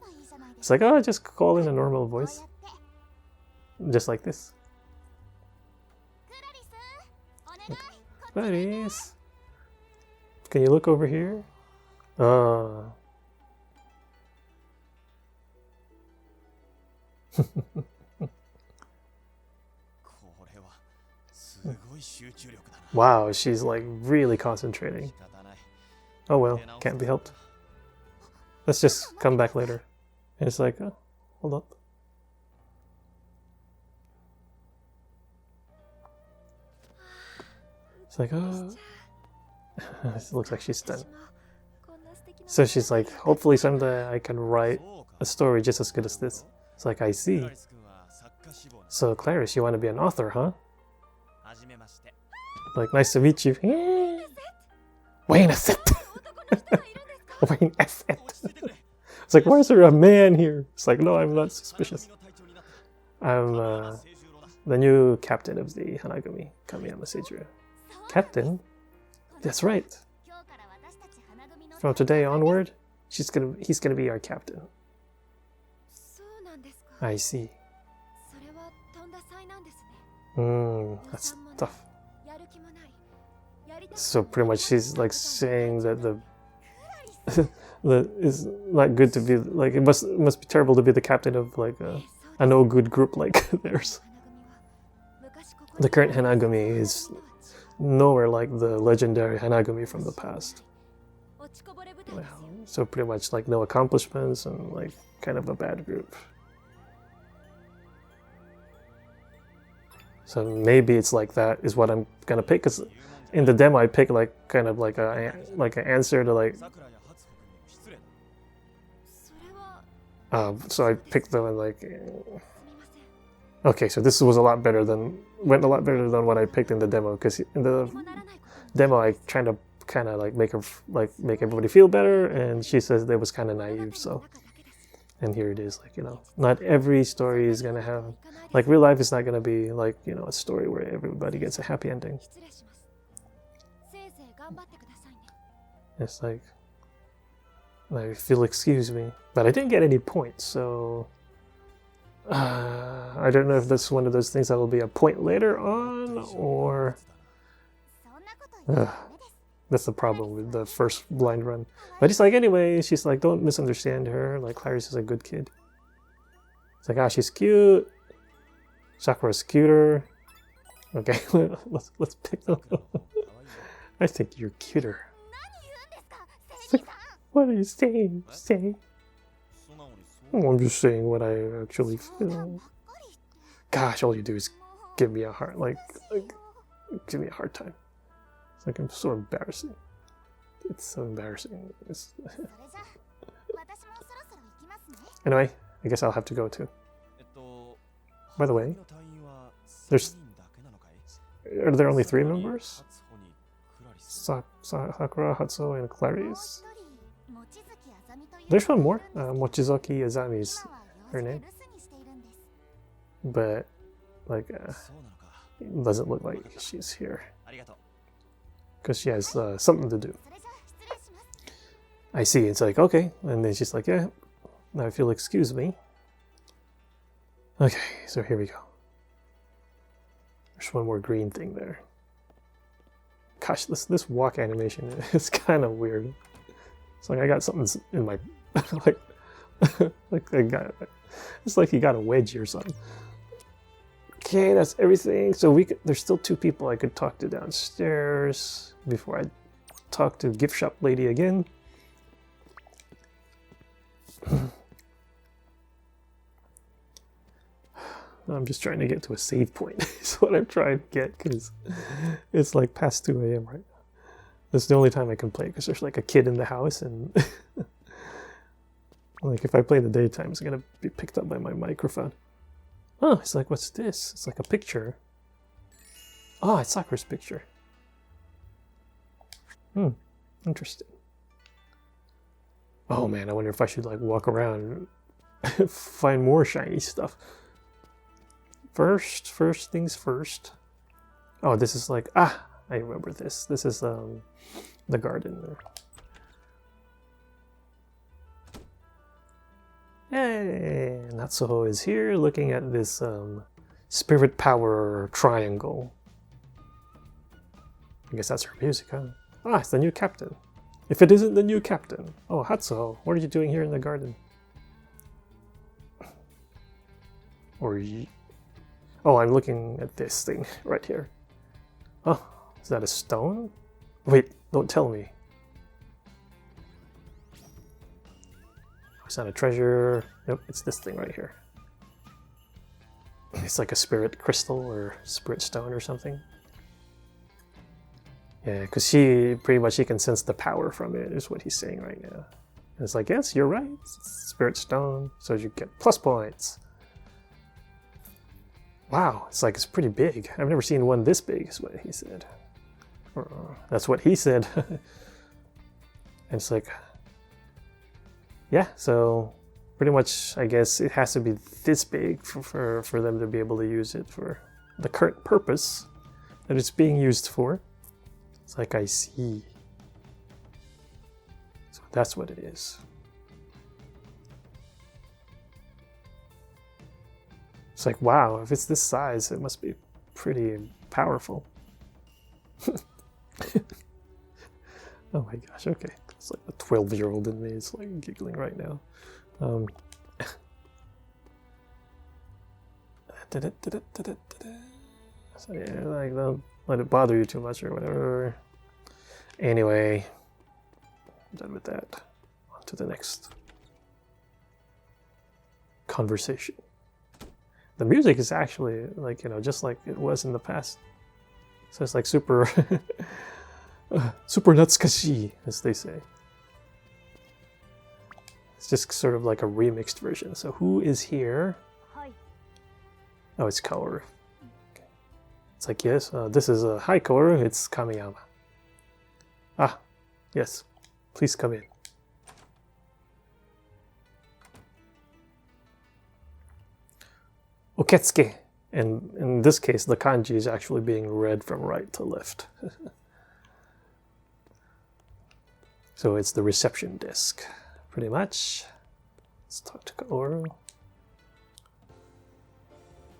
It's like, oh, just call in a normal voice. Just like this. Clarice, can you look over here? Wow, she's like really concentrating. Oh well, can't be helped. Let's just come back later. And it's like, oh, hold up. It's like, oh. It looks like she's done. So she's like, hopefully someday I can write a story just as good as this. It's like, I see. So Clarice, you want to be an author, huh? Like, nice to meet you. Wayne Asset. Wayne Asset. It's like, why is there a man here? It's like, no, I'm not suspicious. I'm the new captain of the Hanagumi, Kamiyama Seijiro. Captain? That's right. From today onward, he's gonna be our captain. I see. That's tough. So pretty much she's like saying that that is not good to be like, it must be terrible to be the captain of like a no good group like theirs. The current Hanagumi is nowhere like the legendary Hanagumi from the past. So pretty much like no accomplishments and like kind of a bad group. So maybe it's like that is what I'm gonna pick. Cause in the demo I picked like kind of like an answer to like. So I picked the one like. Okay, so this was went a lot better than what I picked in the demo. Because in the demo I kind of like make everybody feel better, and she says that was kind of naive. So. And here it is, like, you know, not every story is gonna have, like, real life is not gonna be like, you know, a story where everybody gets a happy ending. It's like if you'll excuse me, but I didn't get any points, so I don't know if that's one of those things that will be a point later on, or that's the problem with the first blind run. But it's like, anyway, she's like, don't misunderstand her. Like, Clarice is a good kid. It's like, ah, she's cute. Sakura's cuter. Okay, let's pick them. I think you're cuter. Like, what are you saying? Oh, I'm just saying what I actually feel. Gosh, all you do is give me a hard, give me a hard time. It's like, I'm so embarrassing. It's so embarrassing. Anyway, I guess I'll have to go too. By the way, are there only 3 members? Sakura, Hatsuo, and Clarice. There's one more. Mochizuki Azami is her name. But, like, it doesn't look like she's here. Because she has something to do. I see, it's like, okay. And then she's like, yeah, now if you'll excuse me. Okay, so here we go. There's one more green thing there. Gosh, this walk animation is kind of weird. It's like I got something in my like I got, it's like you got a wedgie or something. Okay, that's everything. So there's still 2 people I could talk to downstairs before I talk to gift shop lady again. I'm just trying to get to a save point. Is what I'm trying to get, because it's like past 2 a.m. right now. That's the only time I can play, because there's like a kid in the house, and like if I play in the daytime, it's gonna be picked up by my microphone. Oh, it's like, what's this? It's like a picture. Oh, it's Sakura's picture. Interesting. Oh man, I wonder if I should like walk around and find more shiny stuff. First things first. Oh, this is like, I remember this. This is the garden there. Hey, Natsuho is here looking at this spirit power triangle. I guess that's her music, huh? Ah, it's the new captain. If it isn't the new captain. Oh, Hatsuho, what are you doing here in the garden? Or oh, I'm looking at this thing right here. Oh, is that a stone? Wait, don't tell me. Is that a treasure? Nope, it's this thing right here. It's like a spirit crystal or spirit stone or something. Yeah, because she can sense the power from it, is what he's saying right now. And it's like, yes, you're right. It's spirit stone, so you get plus points. Wow, it's like it's pretty big. I've never seen one this big, is what he said. That's what he said. And it's like, yeah, so pretty much, I guess it has to be this big for them to be able to use it for the current purpose that it's being used for. It's like, I see. So that's what it is. It's like, wow, if it's this size, it must be pretty powerful. Oh my gosh, okay. It's like the 12-year-old in me is like giggling right now. So yeah, like, don't let it bother you too much or whatever. Anyway, I'm done with that. On to the next conversation. The music is actually like, you know, just like it was in the past. So it's like super, super natsukashi, as they say. It's just sort of like a remixed version. So who is here? Oh, it's Kaoru. Okay. It's like, yes, this is a hi Kaoru, it's Kamiyama. Ah, yes, please come in. Oketsuke. And in this case, the kanji is actually being read from right to left. So it's the reception desk, pretty much. Let's talk to Kaoru.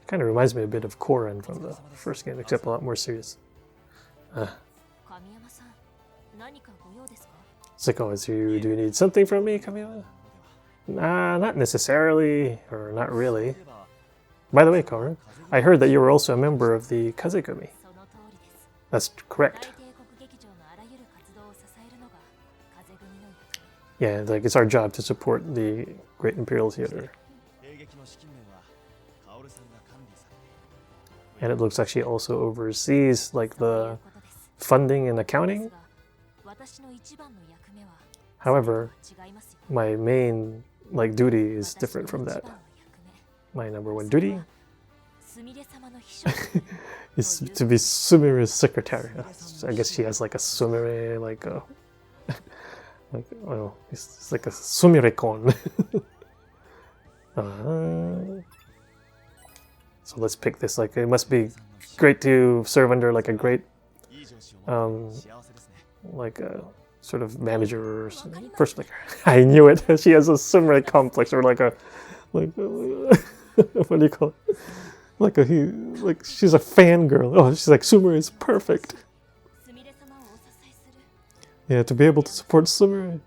Kind of reminds me a bit of Koran from the first game, except a lot more serious. Siko, do you need something from me, Kamiyama? Nah, not necessarily, or not really. By the way, Kaoru, I heard that you were also a member of the Kazegumi. That's correct. Yeah, like it's our job to support the Great Imperial Theater. And it looks like she also oversees like the funding and accounting. However, my main like duty is different from that. My number one duty is to be Sumire's secretary. I guess she has like a Sumire, like a like, oh, it's like a Sumire-kon. So let's pick this. Like, it must be great to serve under like a great, like a sort of manager or person. Like, I knew it. She has a Sumire complex, or like a, like, what do you call it? Like she's a fangirl. Oh, she's like, Sumire is perfect. Yeah, to be able to support Sumire,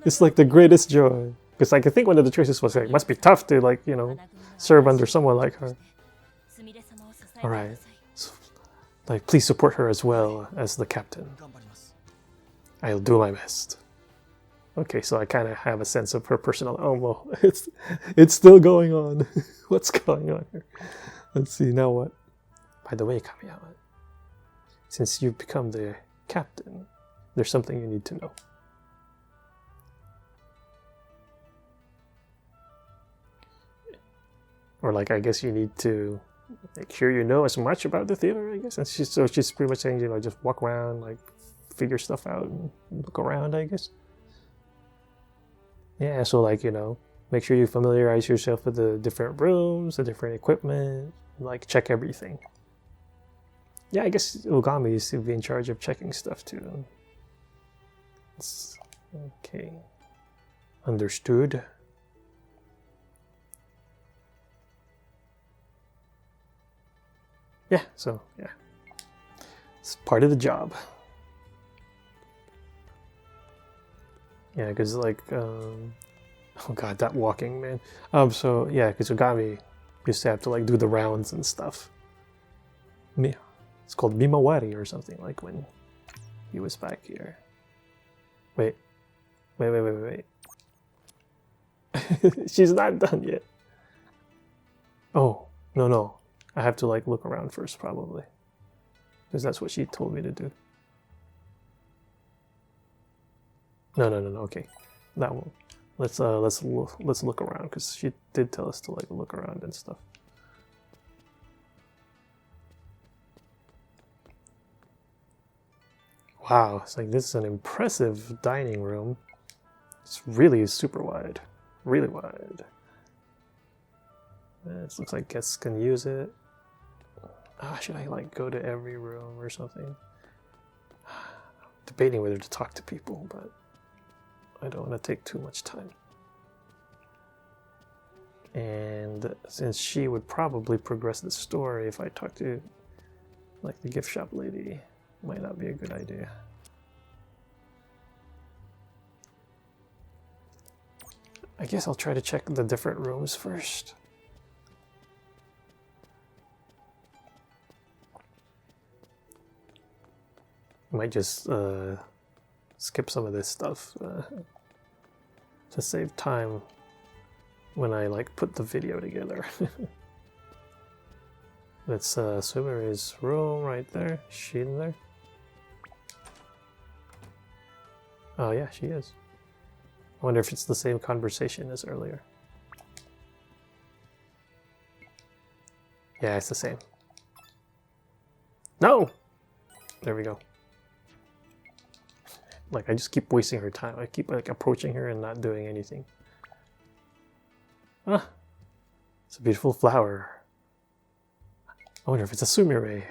it's like the greatest joy. Because like, I think one of the choices was like, it must be tough to like, you know, serve under someone like her. Alright, so, like, please support her as well as the captain. I'll do my best. Okay, so I kind of have a sense of her personal. Oh well, it's still going on. What's going on here? Let's see, now what? By the way, Kamiyama, since you've become the captain, there's something you need to know. Or like, I guess you need to make sure you know as much about the theater, I guess. And she's pretty much saying, you know, just walk around, like, figure stuff out and look around, I guess. Yeah, so like, you know, make sure you familiarize yourself with the different rooms, the different equipment, like check everything. Yeah, I guess Ogami is to be in charge of checking stuff too. Okay. Understood. Yeah, so, yeah. It's part of the job. Yeah, because, like, oh god, that walking, man. So, yeah, because Ogami used to have to, like, do the rounds and stuff. It's called Mimawari or something, like, when he was back here. Wait. She's not done yet. Oh, no. I have to like look around first, probably, because that's what she told me to do. No. Okay, that one. Let's look around, because she did tell us to like look around and stuff. Wow, it's like this is an impressive dining room. It's really super wide, really wide. It looks like guests can use it. Should I like go to every room or something? Debating whether to talk to people, but I don't want to take too much time. And since she would probably progress the story if I talk to like the gift shop lady, might not be a good idea. I guess I'll try to check the different rooms first. Might just skip some of this stuff to save time when I like put the video together. That's Sumeru's room right there. Is she in there? Oh yeah, she is. I wonder if it's the same conversation as earlier. Yeah, it's the same. No! There we go. Like, I just keep wasting her time. I keep like approaching her and not doing anything. Ah! It's a beautiful flower. I wonder if it's a sumire.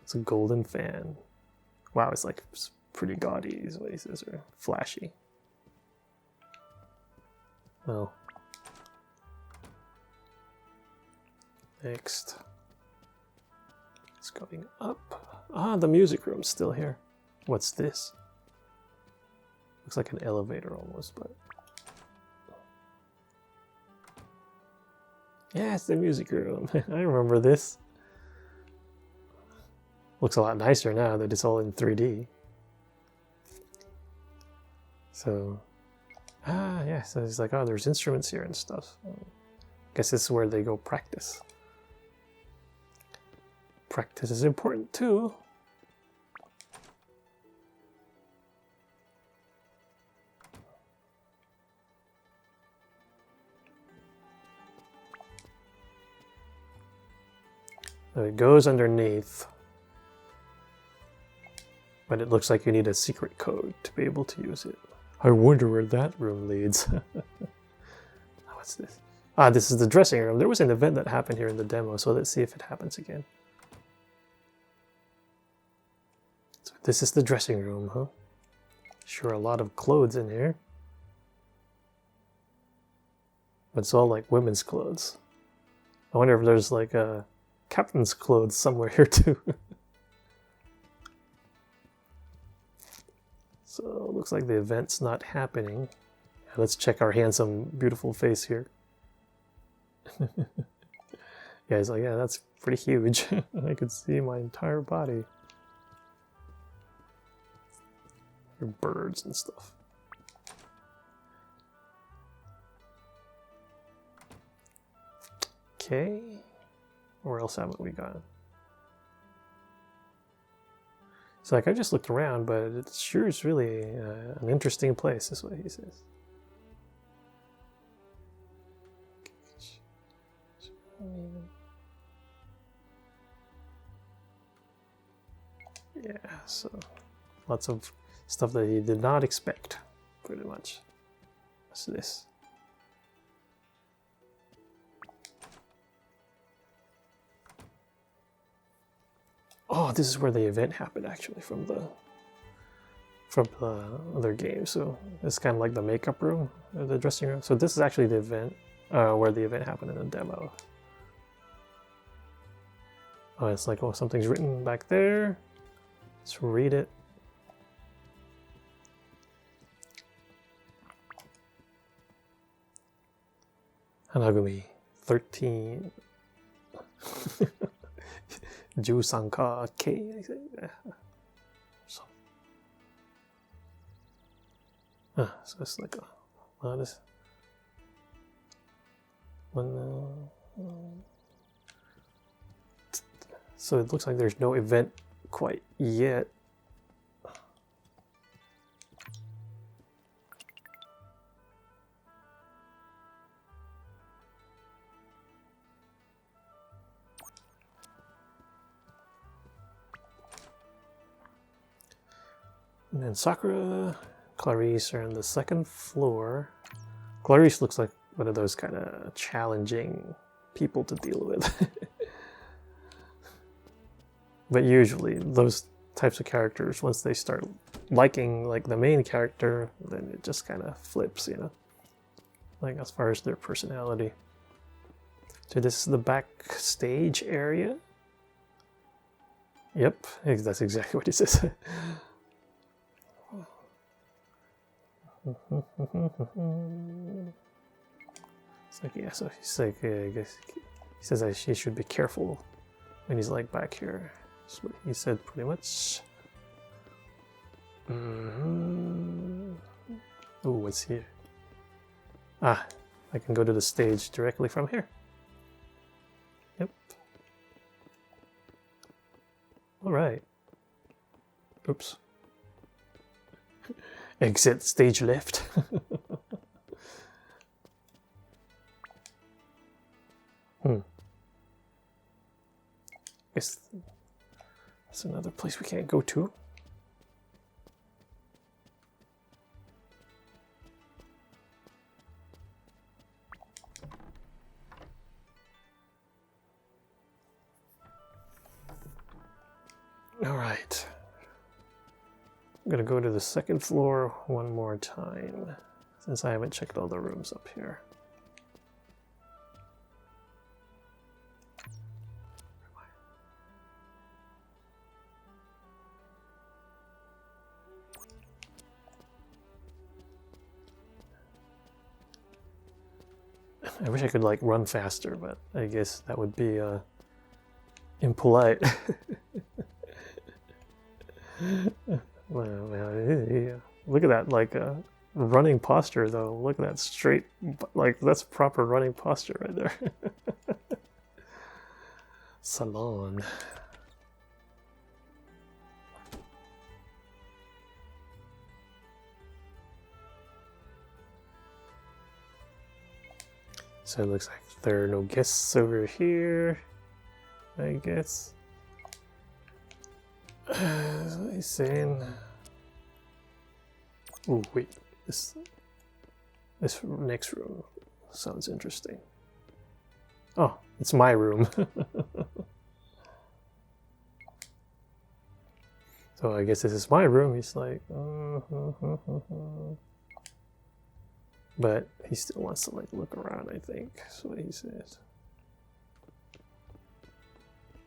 It's a golden fan. Wow, it's like pretty gaudy, is what he says, or flashy. Well. Next. It's going up. Ah, the music room's still here. What's this? Looks like an elevator almost, but... Yeah, it's the music room. I remember this. Looks a lot nicer now that it's all in 3D. So... Ah, yeah, so it's like, oh, there's instruments here and stuff. Guess this is where they go practice. Practice is important too. So it goes underneath, but it looks like you need a secret code to be able to use it. I wonder where that room leads. What's this? Ah, this is the dressing room. There was an event that happened here in the demo, so let's see if it happens again. So this is the dressing room, huh? Sure, a lot of clothes in here. But it's all like women's clothes. I wonder if there's like a captain's clothes somewhere here too. So it looks like the event's not happening. Let's check our handsome, beautiful face here. Yeah, he's like, yeah, that's pretty huge. I could see my entire body. Birds and stuff. Okay. Where else haven't we gone? So like I just looked around, but it sure is really an interesting place, is what he says. Yeah, so lots of stuff that he did not expect, pretty much. What's this? Oh, this is where the event happened, actually, from the other game. So it's kind of like the makeup room, or the dressing room. So this is actually the event where the event happened in the demo. Oh, it's like, oh, something's written back there. Let's read it. Hanagumi 13. Jusanka K. So it's like this one. So it looks like there's no event quite yet. And then Sakura, Clarice are on the second floor. Clarice looks like one of those kind of challenging people to deal with. But usually those types of characters, once they start liking like the main character, then it just kind of flips, you know, like as far as their personality. So this is the backstage area. Yep, that's exactly what he says. It's like, yeah, so he's like, I guess he says that she should be careful when he's like back here. That's what he said pretty much. Oh, what's here? Ah, I can go to the stage directly from here. Yep. All right. Oops. Exit stage left. Guess that's another place we can't go to. All right. I'm gonna go to the second floor one more time, since I haven't checked all the rooms up here. I wish I could like run faster, but I guess that would be impolite. Well, look at that, like running posture though. Look at that straight, like that's proper running posture right there. Salon. So it looks like there are no guests over here, I guess. What he's saying. Oh wait, this next room sounds interesting. Oh, it's my room. So I guess this is my room. He's like, but he still wants to like look around, I think. That's what he says.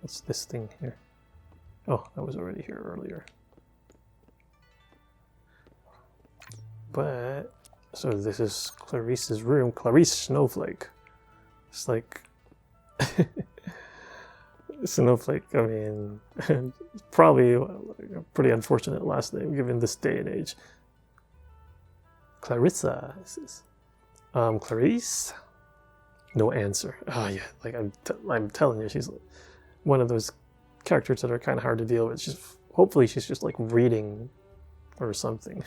What's this thing here? Oh, that was already here earlier. But, so this is Clarice's room. Clarice Snowflake. It's like, Snowflake, I mean, probably a pretty unfortunate last name given this day and age. Clarissa, is this? Clarice? No answer. Oh yeah, like I'm telling you, she's one of those characters that are kind of hard to deal with. Hopefully she's just like reading or something.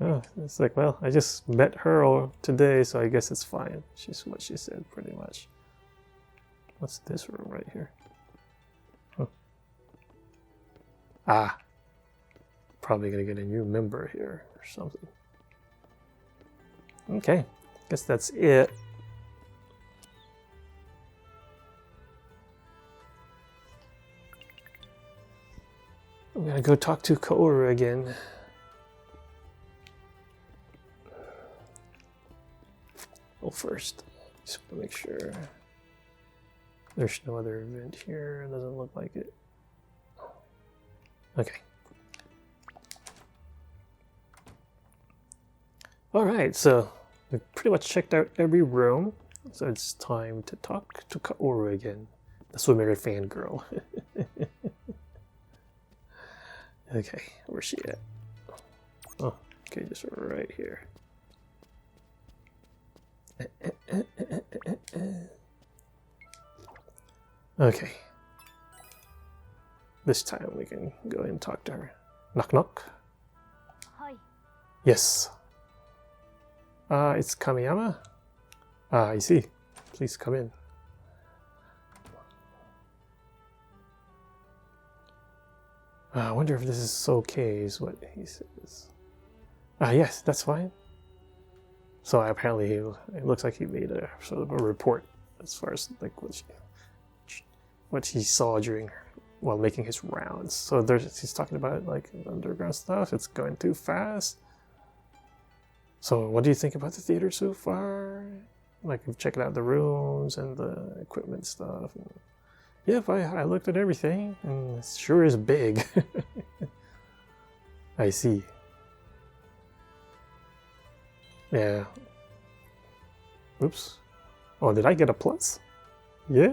Oh, it's like, well, I just met her today, so I guess it's fine. She's what she said, pretty much. What's this room right here? Huh. Ah, probably gonna get a new member here or something. Okay, guess that's it. I'm gonna go talk to Kaoru again. Well, first, just want to make sure there's no other event here. It doesn't look like it. Okay. Alright, so we've pretty much checked out every room. So it's time to talk to Kaoru again. The swimmer fangirl. Okay, where's she at? Oh, okay, just right here. Okay. This time we can go and talk to her. Knock knock. Hi. Yes. It's Kamiyama? Ah, I see. Please come in. I wonder if this is okay, is what he says. Yes, that's fine. So apparently it looks like he made a sort of a report as far as like what he saw while making his rounds. So he's talking about like underground stuff. It's going too fast. So what do you think about the theater so far? Like checking out the rooms and the equipment stuff. And, yep, I looked at everything and it sure is big. I see. Yeah. Oops. Oh, did I get a plus? Yeah.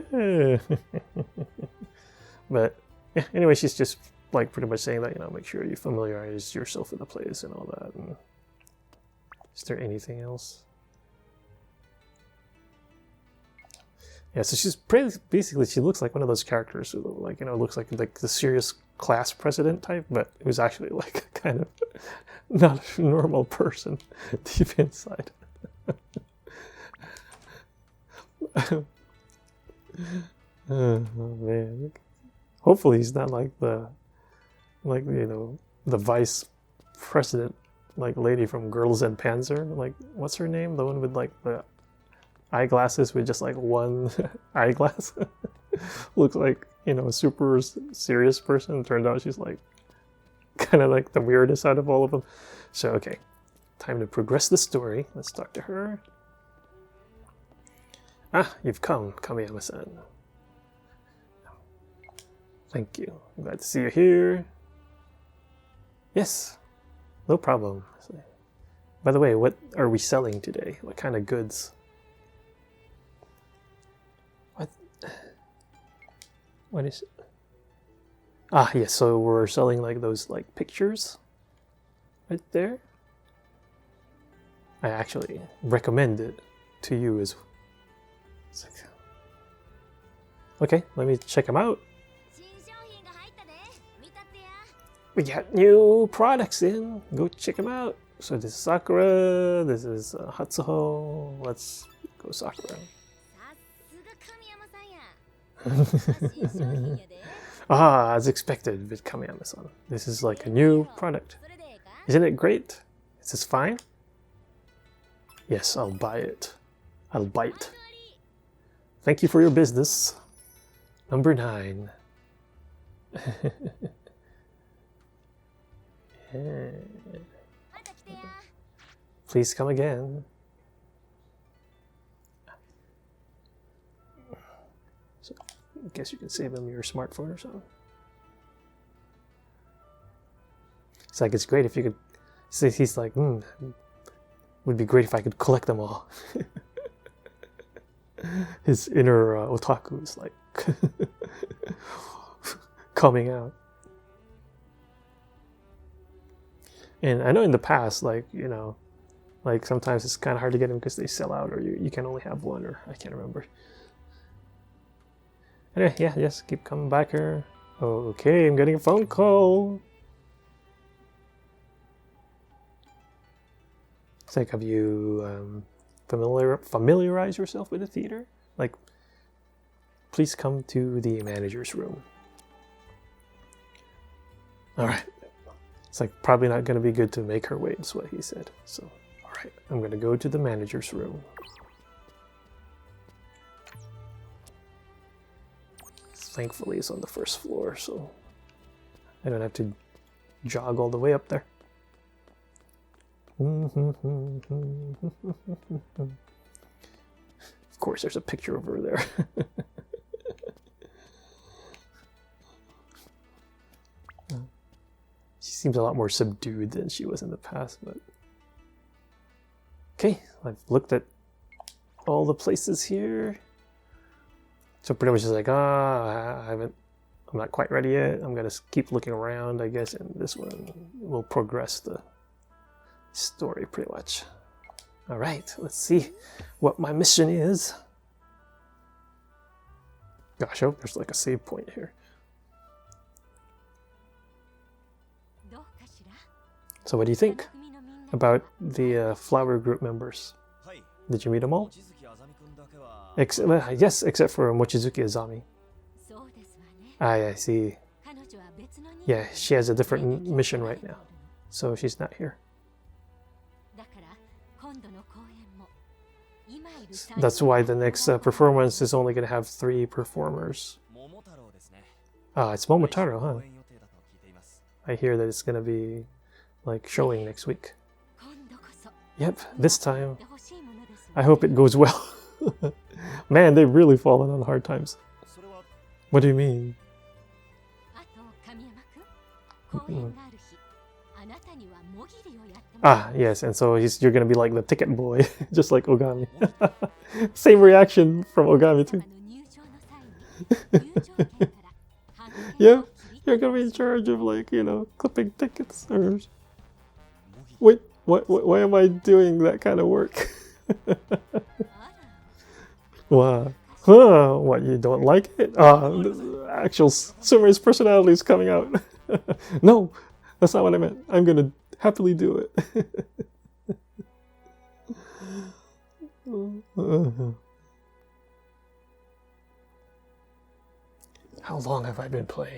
But yeah, anyway, she's just like pretty much saying that, make sure you familiarize yourself with the place and all that. And Is there anything else? Yeah, so she's basically she looks like one of those characters who like looks like the serious class president type, but who's actually like kind of not a normal person deep inside. Oh man! Hopefully he's not like the vice president like lady from Girls and Panzer. Like what's her name? The one with like the eyeglasses with just like one eyeglass. Looks like a super serious person. Turned out she's like kind of like the weirdest out of all of them. So okay, time to progress the story. Let's talk to her. Ah, you've come, Kamiyama-san. Thank you. I'm glad to see you here. Yes, no problem. By the way, what are we selling today? What kind of goods? What is it? Ah, yes, so we're selling like those like pictures right there. I actually recommend it to you as well. Okay, let me check them out. We got new products in. Go check them out. So this is Sakura. This is Hatsuho. Let's go Sakura. Ah, as expected with Kamiyama-san. This is like a new product. Isn't it great? Is this fine? Yes, I'll buy it. I'll bite. Thank you for your business. Number 9. Yeah. Please come again. So, I guess you can save him your smartphone or something. It's like it's great if you could. So he's like, would be great if I could collect them all. His inner otaku is like coming out. And I know in the past, like sometimes it's kind of hard to get them because they sell out, or you can only have one, or I can't remember. Anyway, yeah, yes, keep coming back here. Okay, I'm getting a phone call. It's like, have you familiarize yourself with the theater? Like, please come to the manager's room. All right. It's like probably not going to be good to make her wait, is what he said. So, all right, I'm going to go to the manager's room. Thankfully, it's on the first floor, so I don't have to jog all the way up there. Of course, there's a picture of her there. She seems a lot more subdued than she was in the past, but... Okay, I've looked at all the places here. So pretty much just like, I'm not quite ready yet. I'm gonna keep looking around, I guess, and this one will progress the story pretty much. All right, let's see what my mission is. Gosh, I hope there's like a save point here. So what do you think about the flower group members? Did you meet them all? Yes, except for Mochizuki Azami. I see. Yeah, she has a different mission right now, so she's not here. That's why the next performance is only going to have 3 performers. Ah, it's Momotaro, huh? I hear that it's going to be like showing next week. Yep, this time. I hope it goes well. Man, they've really fallen on hard times. What do you mean? Ah, yes, and so you're gonna be like the ticket boy, just like Ogami. Same reaction from Ogami too. Yep, you're gonna be in charge of like, clipping tickets or... Wait, Why am I doing that kind of work? Wow. Huh, what, you don't like it? The actual Sumer's personality is coming out. No, that's not what I meant. I'm gonna happily do it. How long have I been playing?